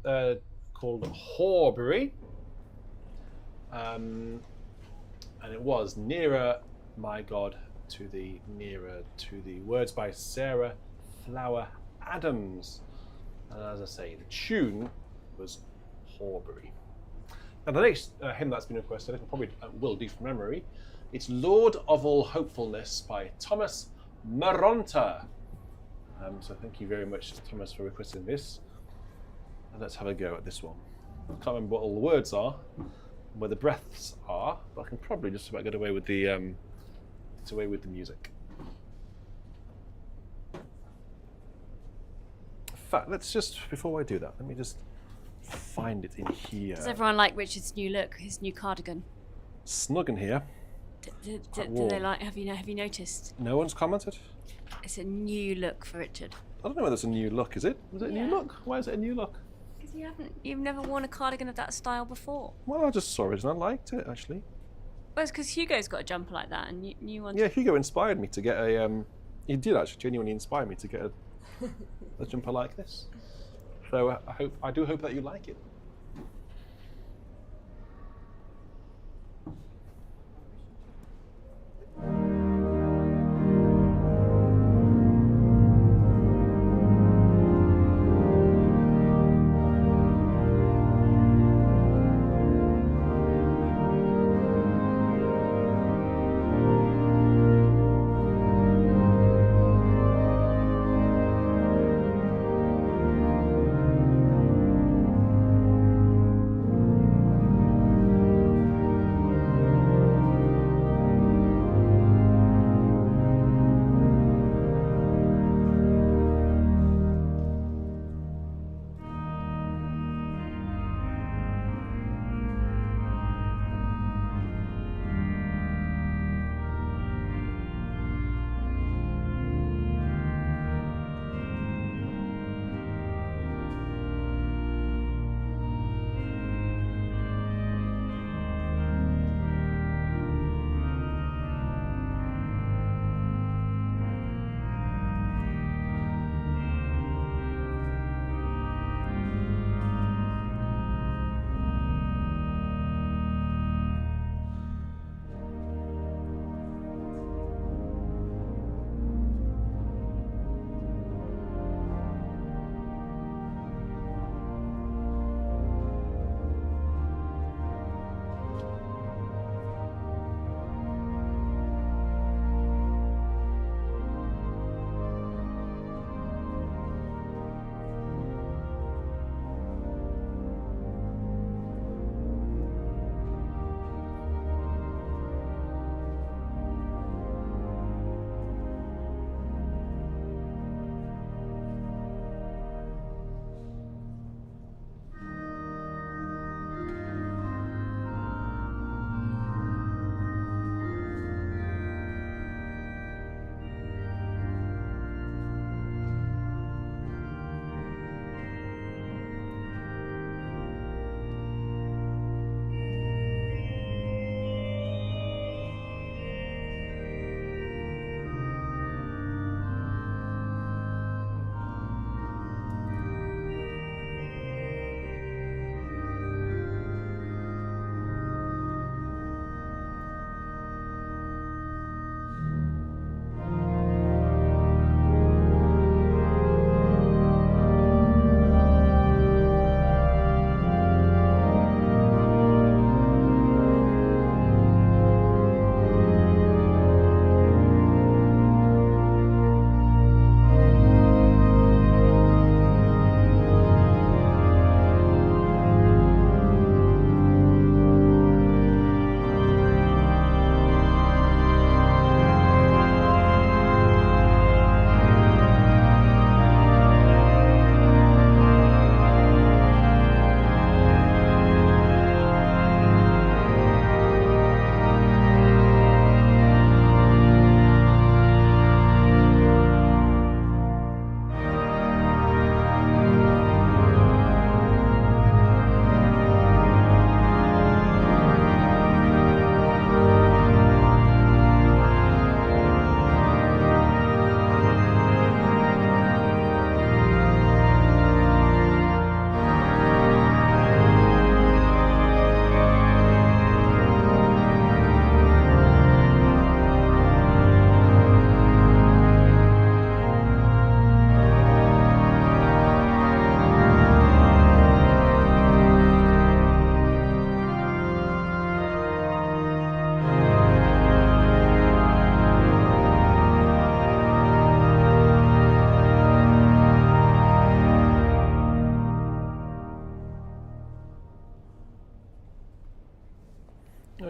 called Horbury. And it was Nearer, My God, to Thee, Nearer to Thee. Words by Sarah Flower Adams. And as I say, the tune was Horbury. Now the next hymn that's been requested, I probably will do from memory. It's Lord of All Hopefulness by Thomas Maronta. So thank you very much, Thomas, for requesting this. And let's have a go at this one. I can't remember what all the words are, where the breaths are, but I can probably just about get away with the music. In fact, let's just, before I do that, let me just find it in here. Does everyone like Richard's new look, his new cardigan? Snug in here. Do they like? Have you noticed? No one's commented? It's a new look for Richard. I don't know whether it's a new look, is it? Was it a new look? Why is it a new look? Because you've never worn a cardigan of that style before. Well, I just saw it and I liked it, actually. Well, it's because Hugo's got a jumper like that, and you want. Yeah, Hugo inspired me to get a. He did actually genuinely inspire me to get a jumper like this. So I do hope that you like it.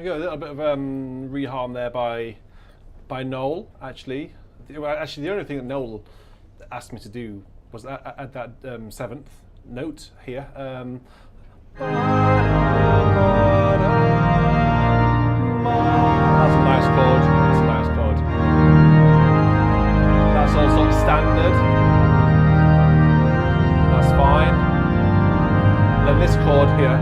go. A little bit of reharm there by Noel. Actually, the only thing that Noel asked me to do was add that seventh note here. That's a nice chord. That's a nice chord. That's all sort of standard. That's fine. And then this chord here.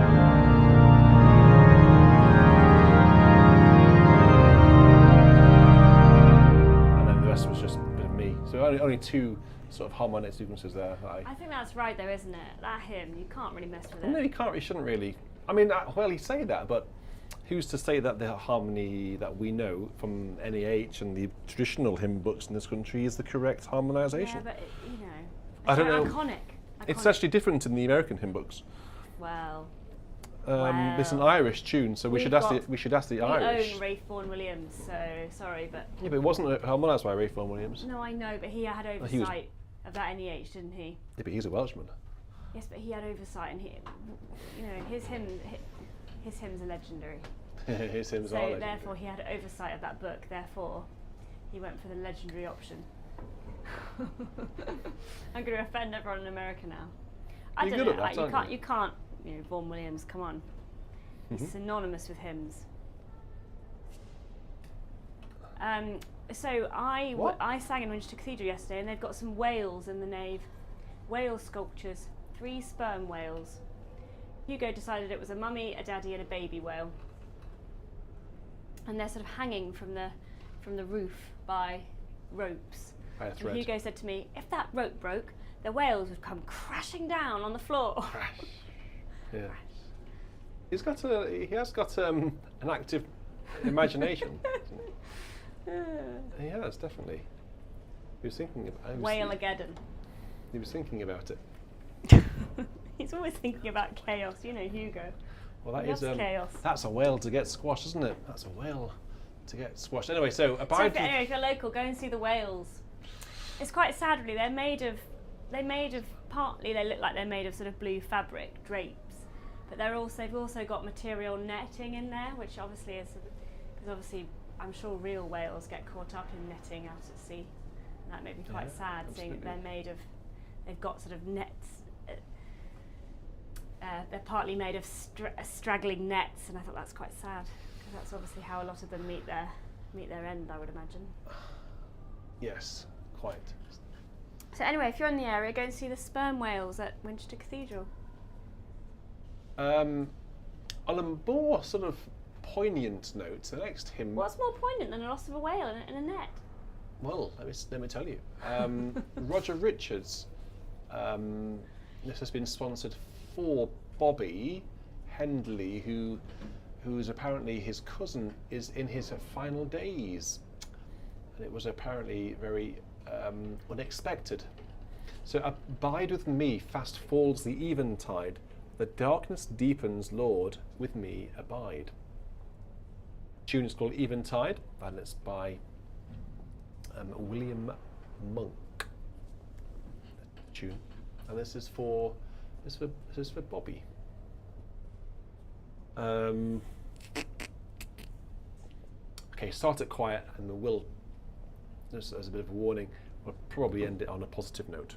And then the rest was just a bit of me. So only two sort of harmonic sequences there. I think that's right though, isn't it? That hymn, you can't really mess with it. No, you can't. You shouldn't really. I mean, well, you say that, but who's to say that the harmony that we know from NEH and the traditional hymn books in this country is the correct harmonisation? Yeah, but you know, I don't so know. Iconic. It's actually different in the American hymn books. Well. It's an Irish tune, so we should ask the Irish. We own Ray Vaughan Williams, so sorry, but Yeah, but it wasn't harmonised by Ray Vaughan Williams. no, I know, but he had oversight of that NEH, didn't he? Yeah, but he's a Welshman. Yes, but he had oversight, and his hymns are legendary. His hymns So are legendary. therefore, he had oversight of that book. Therefore, he went for the legendary option. I'm going to offend everyone in America now. I You're don't good know. at that, You aren't can't. Vaughan Williams. Come on. He's synonymous with hymns. So I sang in Winchester Cathedral yesterday, and they've got some whales in the nave. Whale sculptures, 3 sperm whales. Hugo decided it was a mummy, a daddy, and a baby whale. And they're sort of hanging from the roof by ropes. By a thread. And Hugo said to me, if that rope broke, the whales would come crashing down on the floor. Crash. Yeah. He has got an active imagination. He has, definitely. He was thinking about Whale-ageddon. He was thinking about it. He's always thinking about chaos, Hugo. Well, that He is loves chaos. That's a whale to get squashed, isn't it? That's a whale to get squashed. Anyway, so Anyway, if you're local, go and see the whales. It's quite sad, really. They look like they're made of sort of blue fabric drapes, but they've also got material netting in there, which obviously is because obviously I'm sure real whales get caught up in netting out at sea, and that made me quite sad seeing that they've got sort of nets. They're partly made of straggling nets, and I thought that's quite sad because that's obviously how a lot of them meet their end, I would imagine. Yes, quite. So anyway, if you're in the area, go and see the sperm whales at Winchester Cathedral. On a more sort of poignant note, the next hymn. What's more poignant than the loss of a whale in a net? Well, let me tell you. Roger Richards. This has been sponsored for Bobby Hendley, who's apparently his cousin is in his final days, and it was apparently very unexpected. So abide with me, fast falls the eventide. The darkness deepens, Lord, with me abide. The tune is called Eventide, and it's by William Monk. The tune, and this is for Bobby. Okay, start it quiet, and we'll, just as a bit of a warning, we'll probably end it on a positive note.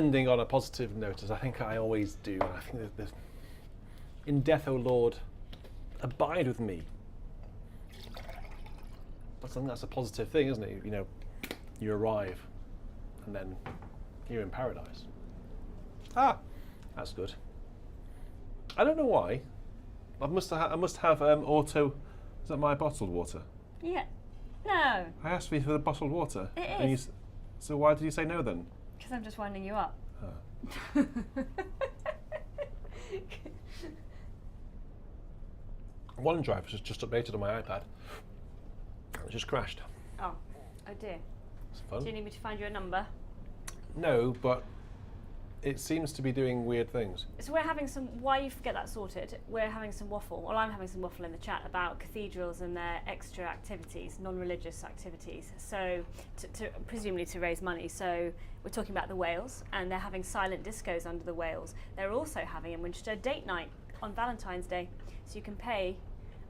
ending on a positive note, as I think I always do. I think that in death, O Lord, abide with me. I think that's a positive thing, isn't it? You know, you arrive, and then you're in paradise. Ah, that's good. I don't know why. I must have auto. Is that my bottled water? Yeah. No. I asked you for the bottled water. It and is. So why did you say no then? Because I'm just winding you up. Oh. OneDrive was just updated on my iPad. It just crashed. Oh dear. It's fun. Do you need me to find you a number? No, but it seems to be doing weird things. So we're having some, while you get that sorted, we're having some waffle, well I'm having some waffle in the chat about cathedrals and their extra activities, non-religious activities, so presumably to raise money. So we're talking about the Wales, and they're having silent discos under the Wales. They're also having in Winchester date night on Valentine's Day, so you can pay.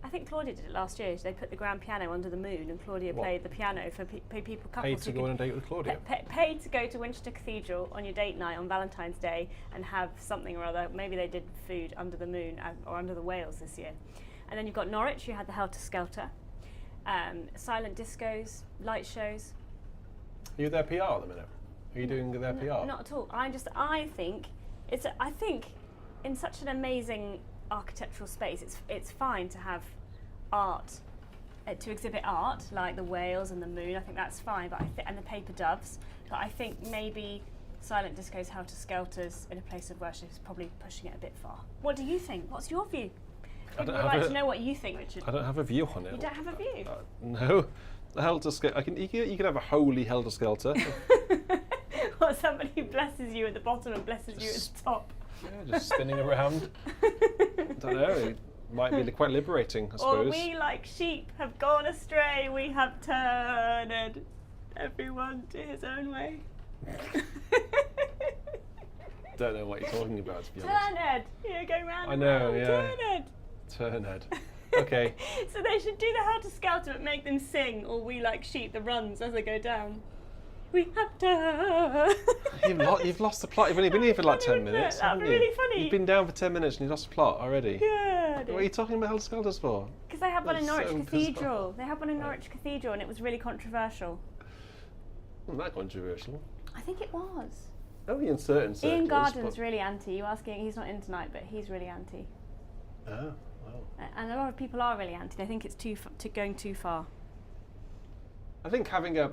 I think Claudia did it last year. They put the grand piano under the moon, and Claudia played the piano for people, couples. Paid to go on a date with Claudia? Paid to go to Winchester Cathedral on your date night on Valentine's Day and have something or other. Maybe they did food under the moon or under the Wales this year. And then you've got Norwich, you had the Helter Skelter, silent discos, light shows. Are you their PR at the minute? Are you doing their PR? Not at all. I think in such an amazing architectural space, it's fine to have art, to exhibit art like the whales and the moon. I think that's fine, but and the paper doves. But I think maybe silent discos, helter skelters in a place of worship is probably pushing it a bit far. What do you think? What's your view? I'd like to know what you think, Richard. I don't have a view on it. You don't have a view? No. The helter skelter. You can have a holy helter skelter. Or somebody who blesses you at the bottom and blesses you at the top. Yeah, just spinning around. I don't know. It might be quite liberating, I suppose. Or we, like sheep, have gone astray. We have turned everyone to his own way. Don't know what you're talking about, to be honest. Turned. You're going round. I know, and round. yeah. Turned. Okay. So they should do the helter skelter, but make them sing, or we like sheep, the runs as they go down. We have to. You've lost the plot. You've only been here for like 10 minutes. That'd be really funny. You've been down for 10 minutes and you've lost the plot already. Yeah. What are you talking about helter skelters for? Because they had one in Norwich so Cathedral. They had one in Norwich Cathedral, and it was really controversial. Wasn't that controversial? I think it was. Only in certain circles. Ian Garden's really anti. You asking? He's not in tonight, but he's really anti. Oh, wow. And a lot of people are really anti. They think it's going too far. I think having a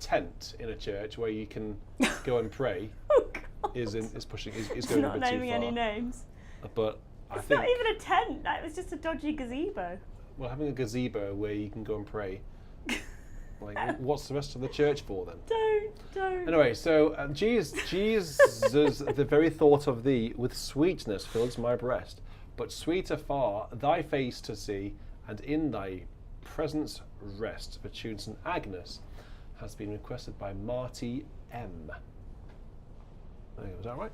tent in a church where you can go and pray is going a bit too far. Not naming any names. But It's not even a tent. That was just a dodgy gazebo. Well, having a gazebo where you can go and pray. Like, what's the rest of the church for then? Don't. Anyway, so Jesus, the very thought of thee with sweetness fills my breast, but sweeter far thy face to see, and in thy presence rest. For tune St. Agnes has been requested by Marty M. There you go, is that right?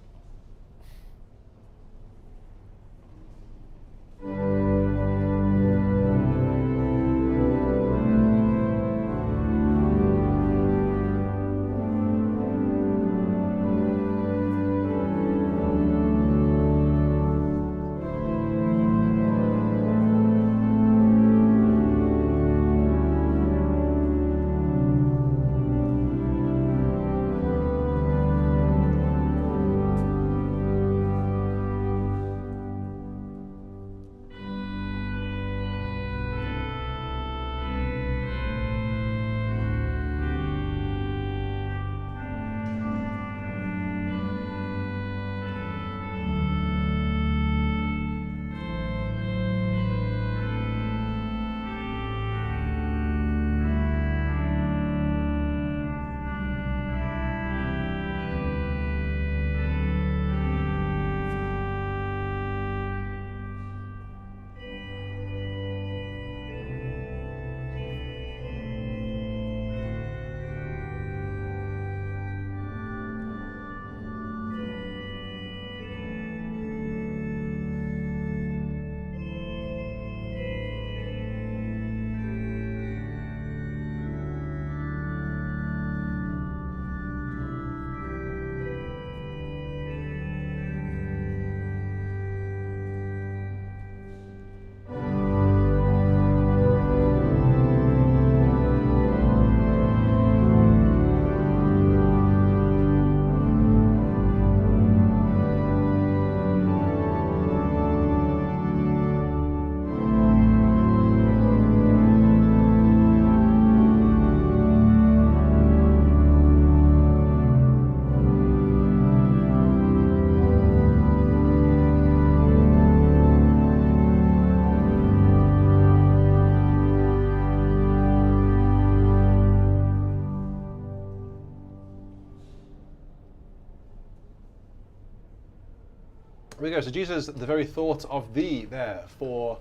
There we go. So Jesus, the very thought of thee there for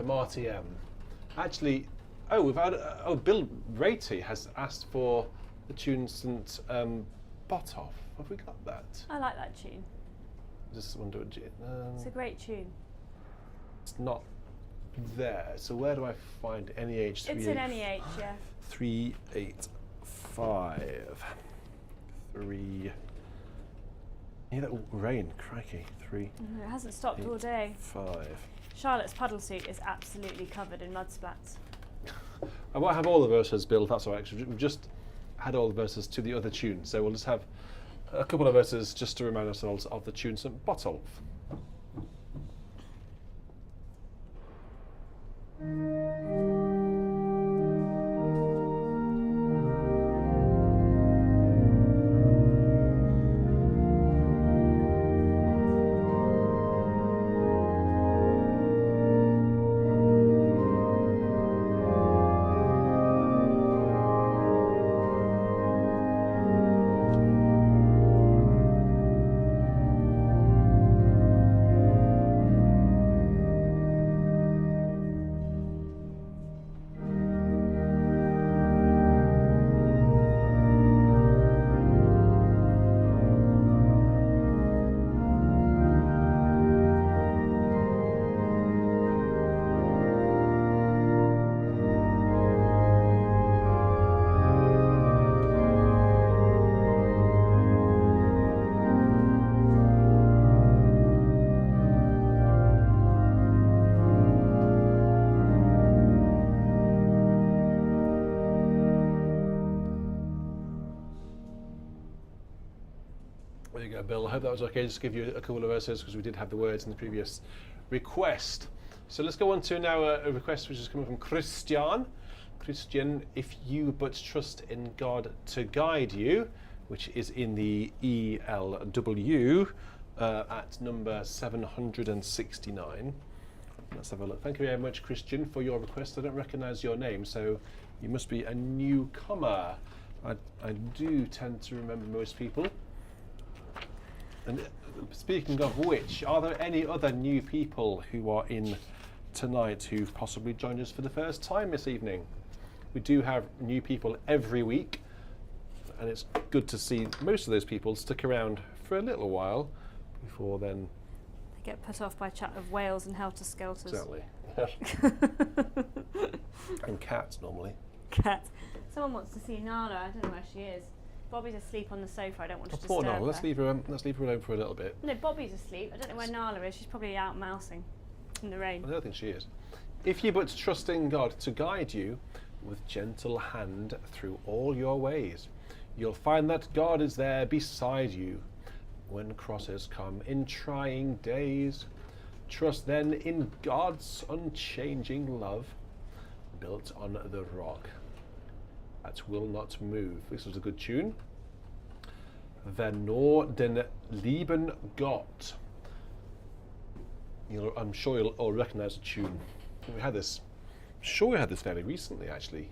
Marty M. Actually, we've had Bill Ratey has asked for the tune St. Bottoff. Have we got that? I like that tune. Just wonder. It's a great tune. It's not there. So where do I find NEH? It's in NEH, yeah. 385. 3. Yeah, that rain, crikey. 3. It hasn't stopped all day. 5. Charlotte's puddle suit is absolutely covered in mud splats. I won't have all the verses, Bill, if that's all right. We've just had all the verses to the other tune, so we'll just have a couple of verses just to remind ourselves of the tune St. Botolph. There you go, Bill. I hope that was okay. Just give you a couple of verses because we did have the words in the previous request. So let's go on to now a request which is coming from Christian. Christian, if you but trust in God to guide you, which is in the ELW at number 769. Let's have a look. Thank you very much, Christian, for your request. I don't recognise your name, so you must be a newcomer. I do tend to remember most people. And speaking of which, are there any other new people who are in tonight who've possibly joined us for the first time this evening? We do have new people every week, and it's good to see most of those people stick around for a little while before then. They get put off by chat of whales and helter-skelters. Exactly. And cats, normally. Cat. Someone wants to see Nala. I don't know where she is. Bobby's asleep on the sofa. I don't want to disturb Poor Nala. her. Let's leave her alone for a little bit. No, Bobby's asleep. I don't know where Nala is. She's probably out mousing in the rain. I don't think she is. If you but trust in God to guide you with gentle hand through all your ways, you'll find that God is there beside you when crosses come in trying days. Trust then in God's unchanging love, built on the rock that will not move. This was a good tune. Wer nur den lieben Gott. I'm sure you'll all recognise the tune. We had this. I'm sure we had this fairly recently, actually.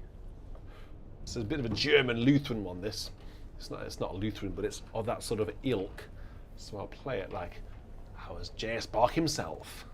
It's a bit of a German Lutheran one. This. It's not Lutheran, but it's of that sort of ilk. So I'll play it like how was J.S. Bach himself.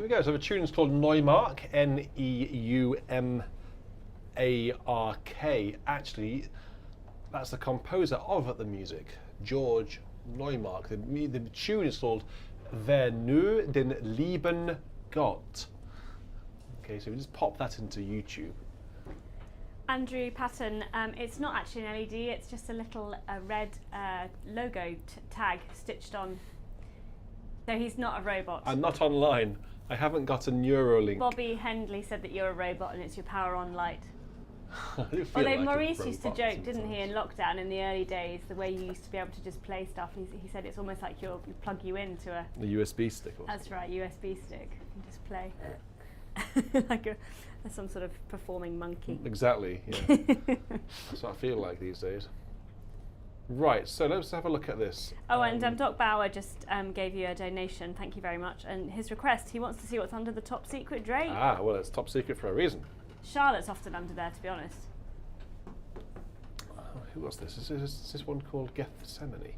Here we go. So the tune is called Neumark, Neumark. Actually, that's the composer of the music, George Neumark. The tune is called Wer nur den lieben Gott. Okay, so we just pop that into YouTube. Andrew Patton, it's not actually an LED, it's just a little red logo tag stitched on. So he's not a robot. I'm not online. I haven't got a Neuralink. Bobby Hendley said that you're a robot and it's your power on light. I do feel Although like Maurice a used to robot joke, didn't he, in lockdown in the early days, the way you used to be able to just play stuff. He said it's almost like you plug you into a... The USB stick. That's right, USB stick. You just play. Like some sort of performing monkey. Exactly, yeah. That's what I feel like these days. Right, so let's have a look at this. Oh, and Doc Bauer just gave you a donation. Thank you very much. And his request, he wants to see what's under the top secret drape. Ah, well, it's top secret for a reason. Charlotte's often under there, to be honest. Who was this? Is this one called Gethsemane?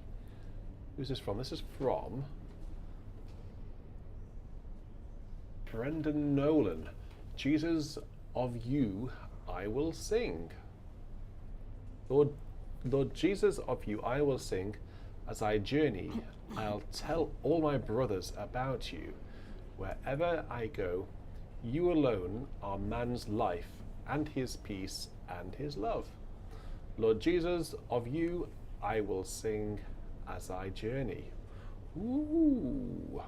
Who's this from? This is from Brendan Nolan. Jesus, of you I will sing. Lord Jesus, of you I will sing. As I journey, I'll tell all my brothers about you. Wherever I go, you alone are man's life and his peace and his love. Lord Jesus, of you I will sing as I journey. Ooh.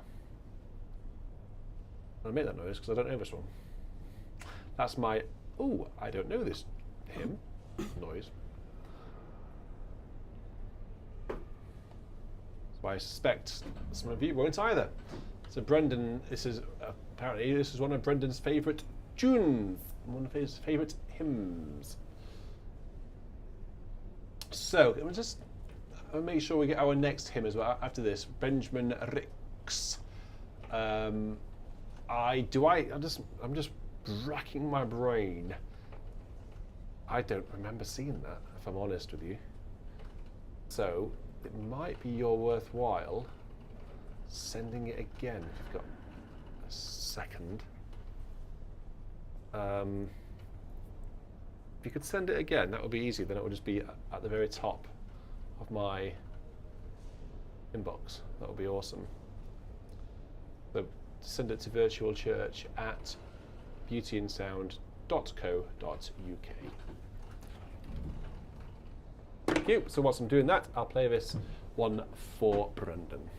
I make that noise because I don't know this one. That's my, ooh, I don't know this hymn noise. So I suspect some of you won't either. So Brendan, apparently this is one of Brendan's favourite tunes, one of his favourite hymns. So I'll make sure we get our next hymn as well after this. Benjamin Ricks. I'm just racking my brain. I don't remember seeing that, if I'm honest with you. So it might be worthwhile sending it again if you've got a second. If you could send it again, that would be easy. Then it would just be at the very top of my inbox. That would be awesome. So send it to virtualchurch@beautyandsound.co.uk. Thank you. So whilst I'm doing that, I'll play this one for Brendan.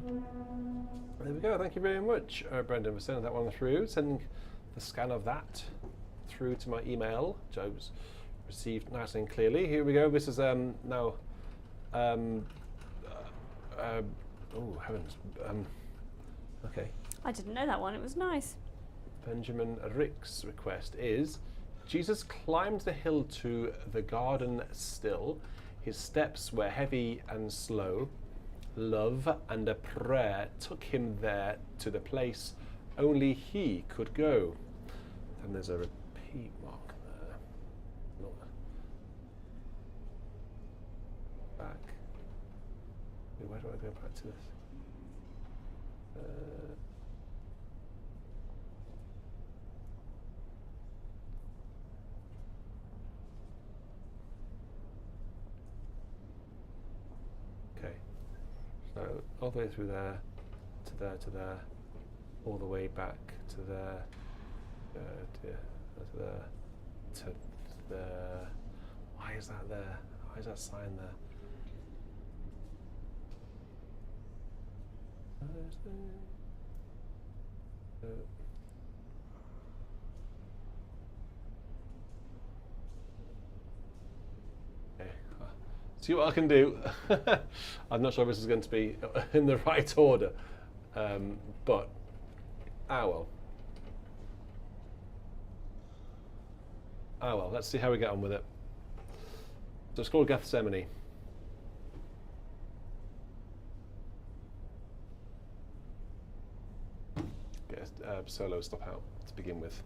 There we go. Thank you very much, Brendan, for sending that one through. Sending the scan of that through to my email, which I was received nice and clearly. Here we go. This is now. Oh heavens. Okay. I didn't know that one. It was nice. Benjamin Rick's request is: Jesus climbed the hill to the garden still. His steps were heavy and slow. Love and a prayer took him there to the place only he could go. Then there's a repeat mark there. Not back. Where do I go back to this? Okay. So all the way through there, to there, to there, all the way back to there, to there, to there. Why is that there? Why is that sign there? Okay. See what I can do. I'm not sure if this is going to be in the right order, but well. Well, let's see how we get on with it. So it's called Gethsemane. Get a solo stop out to begin with.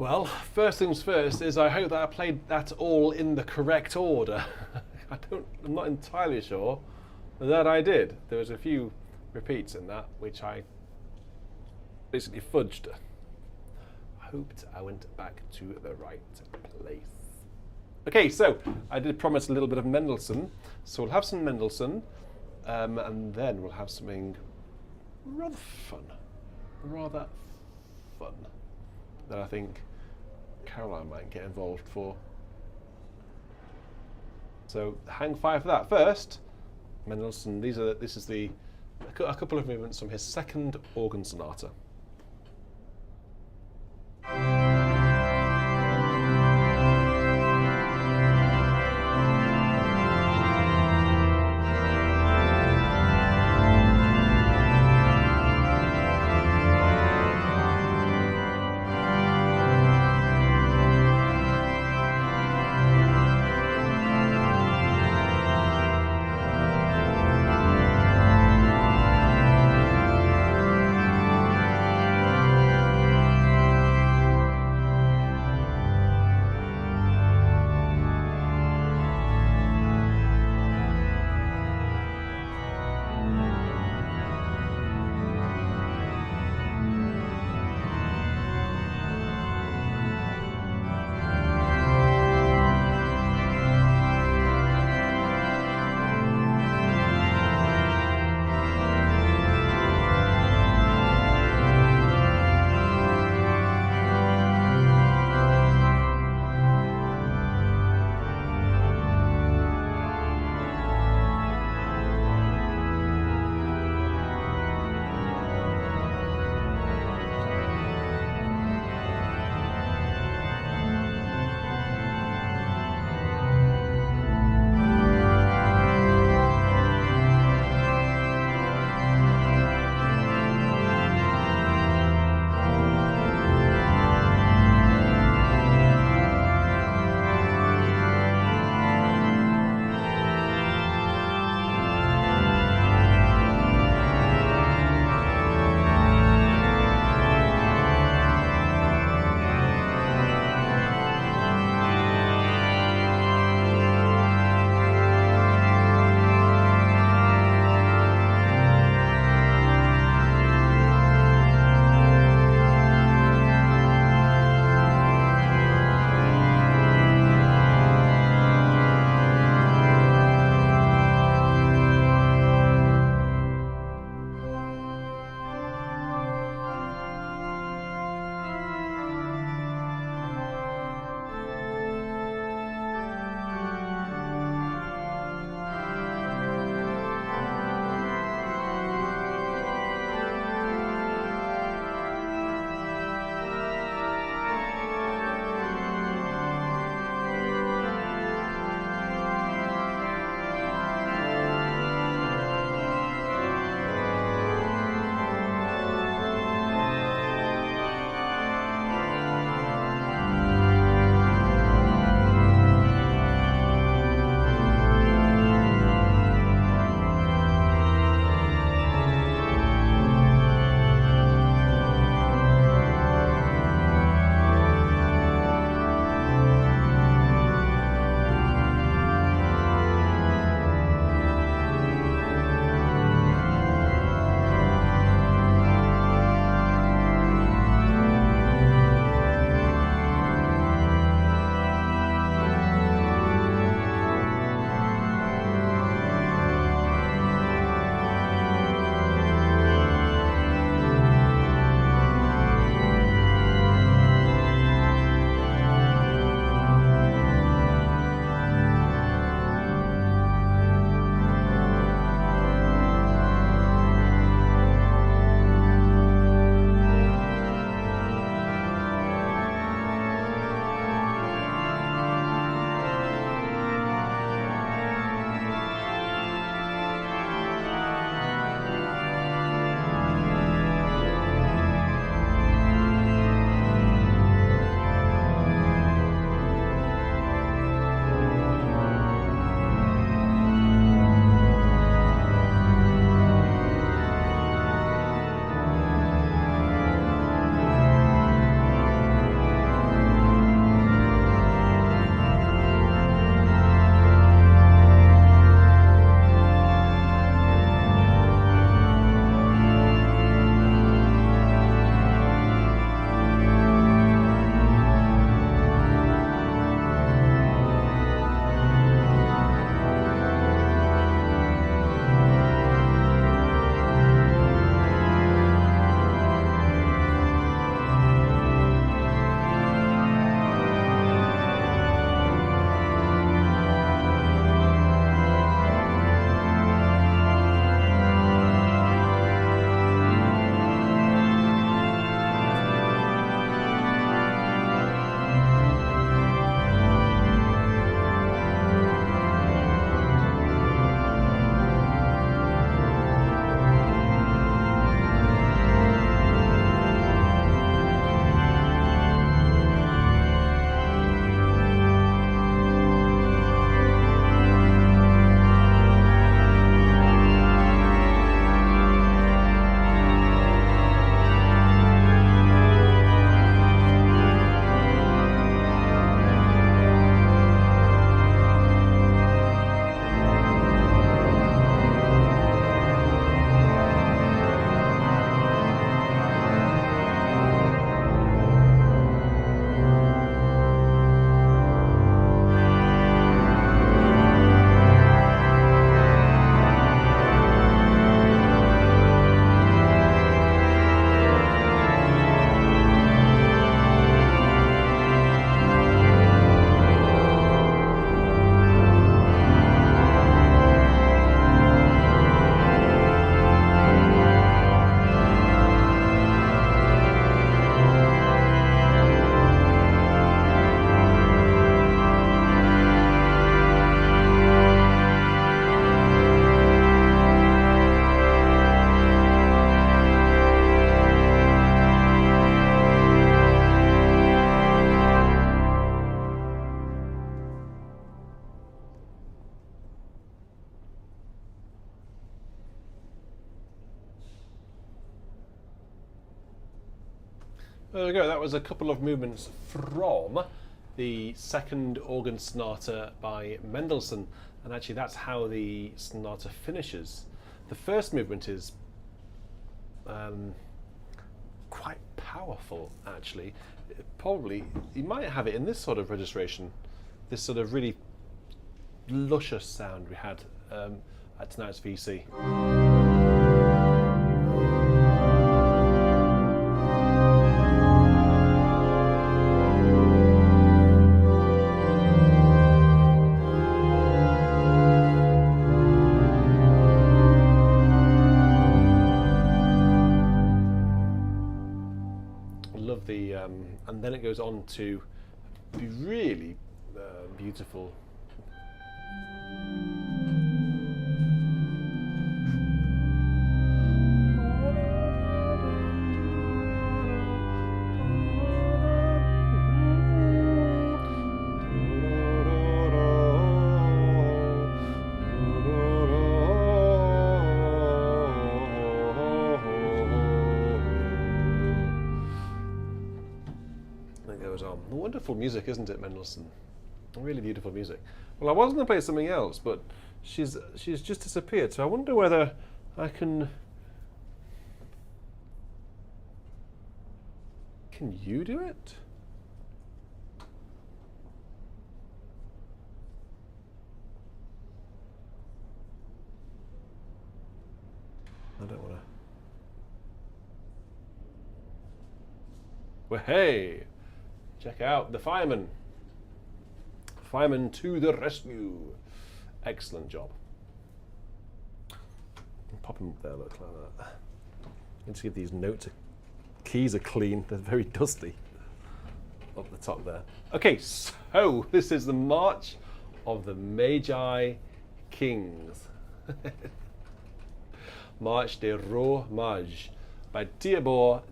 Well, first things first is I hope that I played that all in the correct order. I'm not entirely sure that I did. There was a few repeats in that which I basically fudged. I hoped I went back to the right place. Okay, so I did promise a little bit of Mendelssohn, so we'll have some Mendelssohn, and then we'll have something rather fun that I think Caroline might get involved for. So hang fire for that. First, Mendelssohn. This is a couple of movements from his second organ sonata. There we go, that was a couple of movements from the second organ sonata by Mendelssohn, and actually that's how the sonata finishes. The first movement is quite powerful, actually. Probably, you might have it in this sort of registration, this sort of really luscious sound we had at tonight's VC. Love the, and then it goes on to be really beautiful. Wonderful music, isn't it, Mendelssohn? Really beautiful music. Well, I was going to play something else, but she's just disappeared. So I wonder whether I can. Can you do it? I don't want to. Well, hey! Check out the fireman. Fireman to the rescue. Excellent job. Pop them up there, look like that. Let's see if these keys are clean. They're very dusty. Up the top there. Okay, so this is the March of the Magi Kings. Marche des Rois Mages by Theodore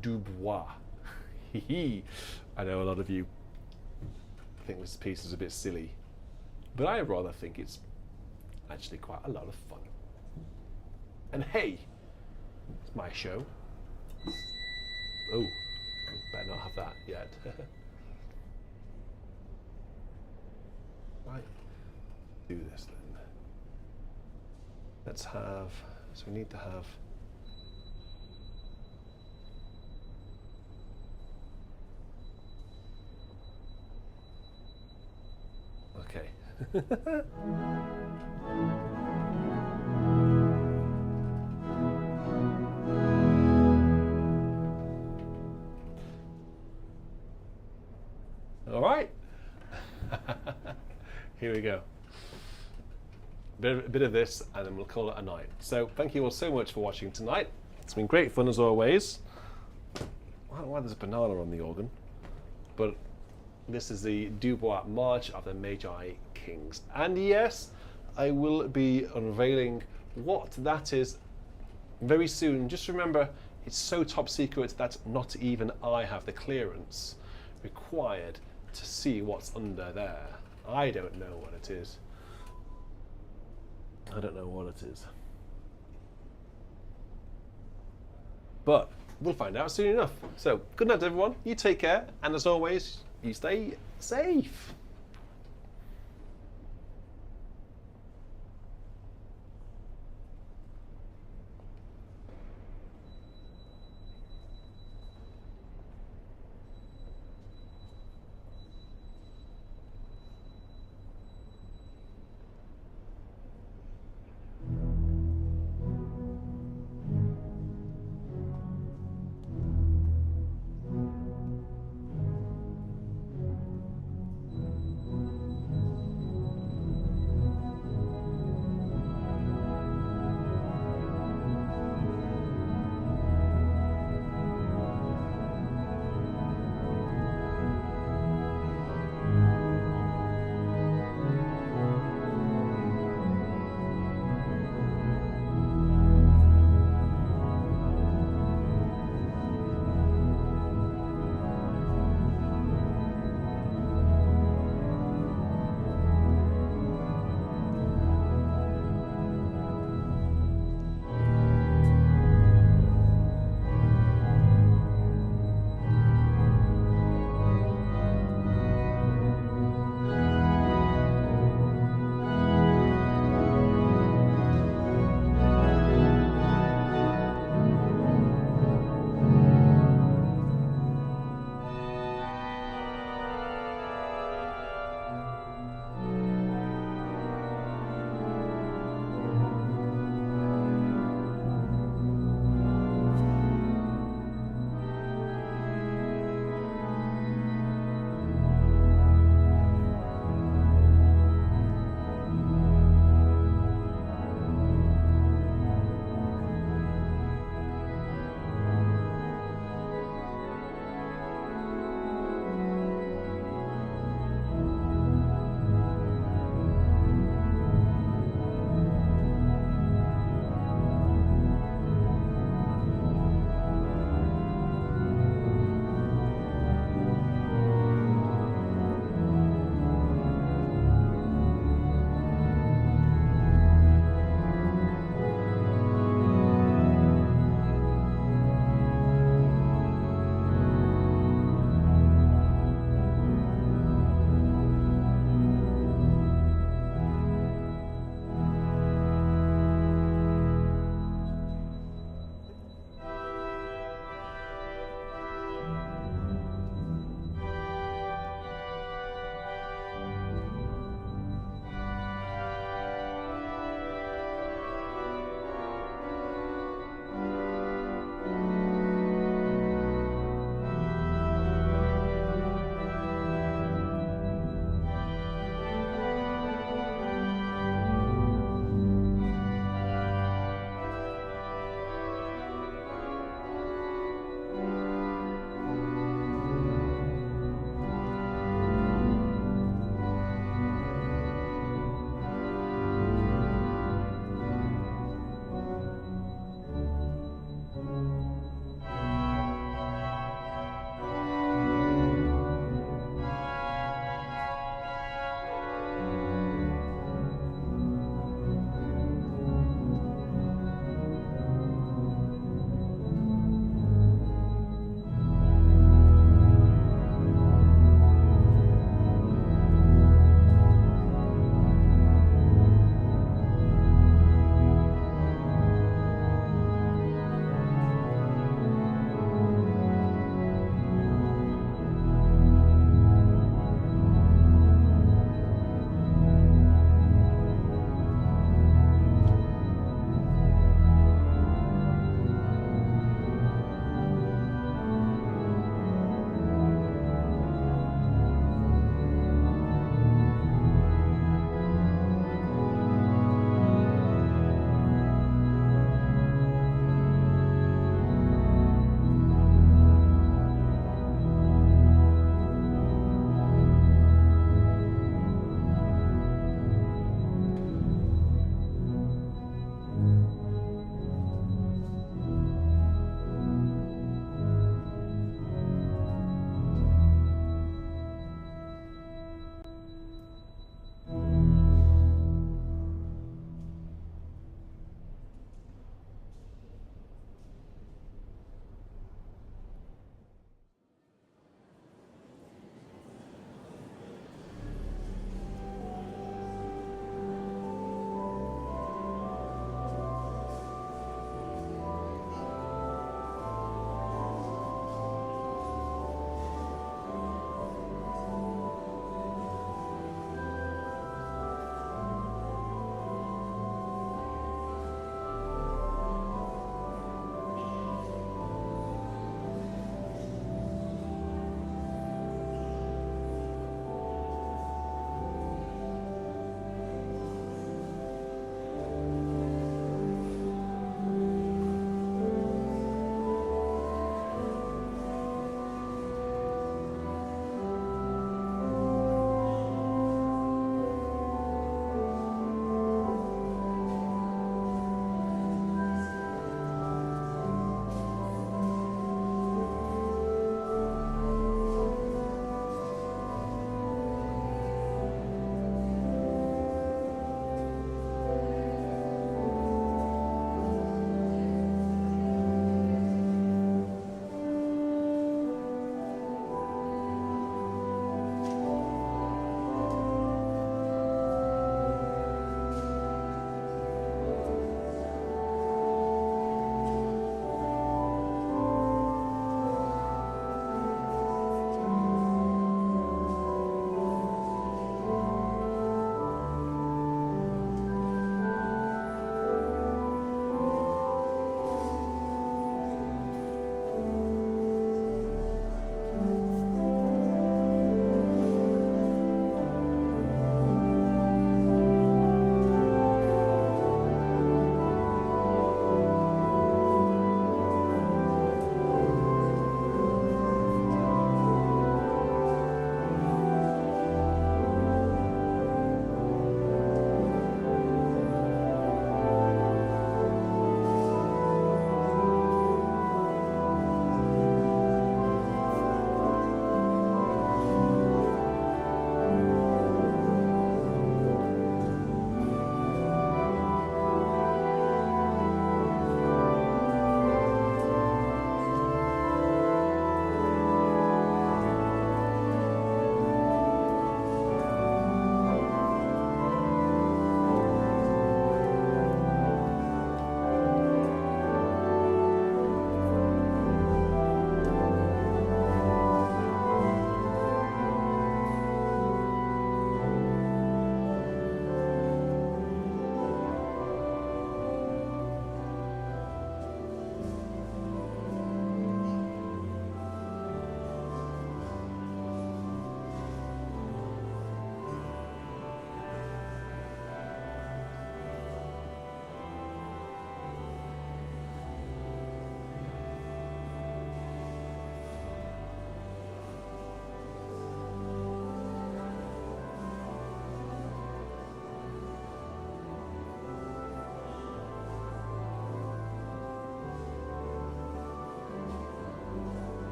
Dubois. I know a lot of you think this piece is a bit silly, but I rather think it's actually quite a lot of fun. And hey, it's my show. Oh, better not have that yet. Right, do this then. Let's have, so we need to have okay. All right. Here we go. A bit of this, and then we'll call it a night. So thank you all so much for watching tonight. It's been great fun as always. I don't know why there's a banana on the organ, but this is the Dubois March of the Magi Kings. And yes, I will be unveiling what that is very soon. Just remember, it's so top secret that not even I have the clearance required to see what's under there. I don't know what it is. I don't know what it is. But we'll find out soon enough. So, good night everyone, you take care, and as always, you stay safe.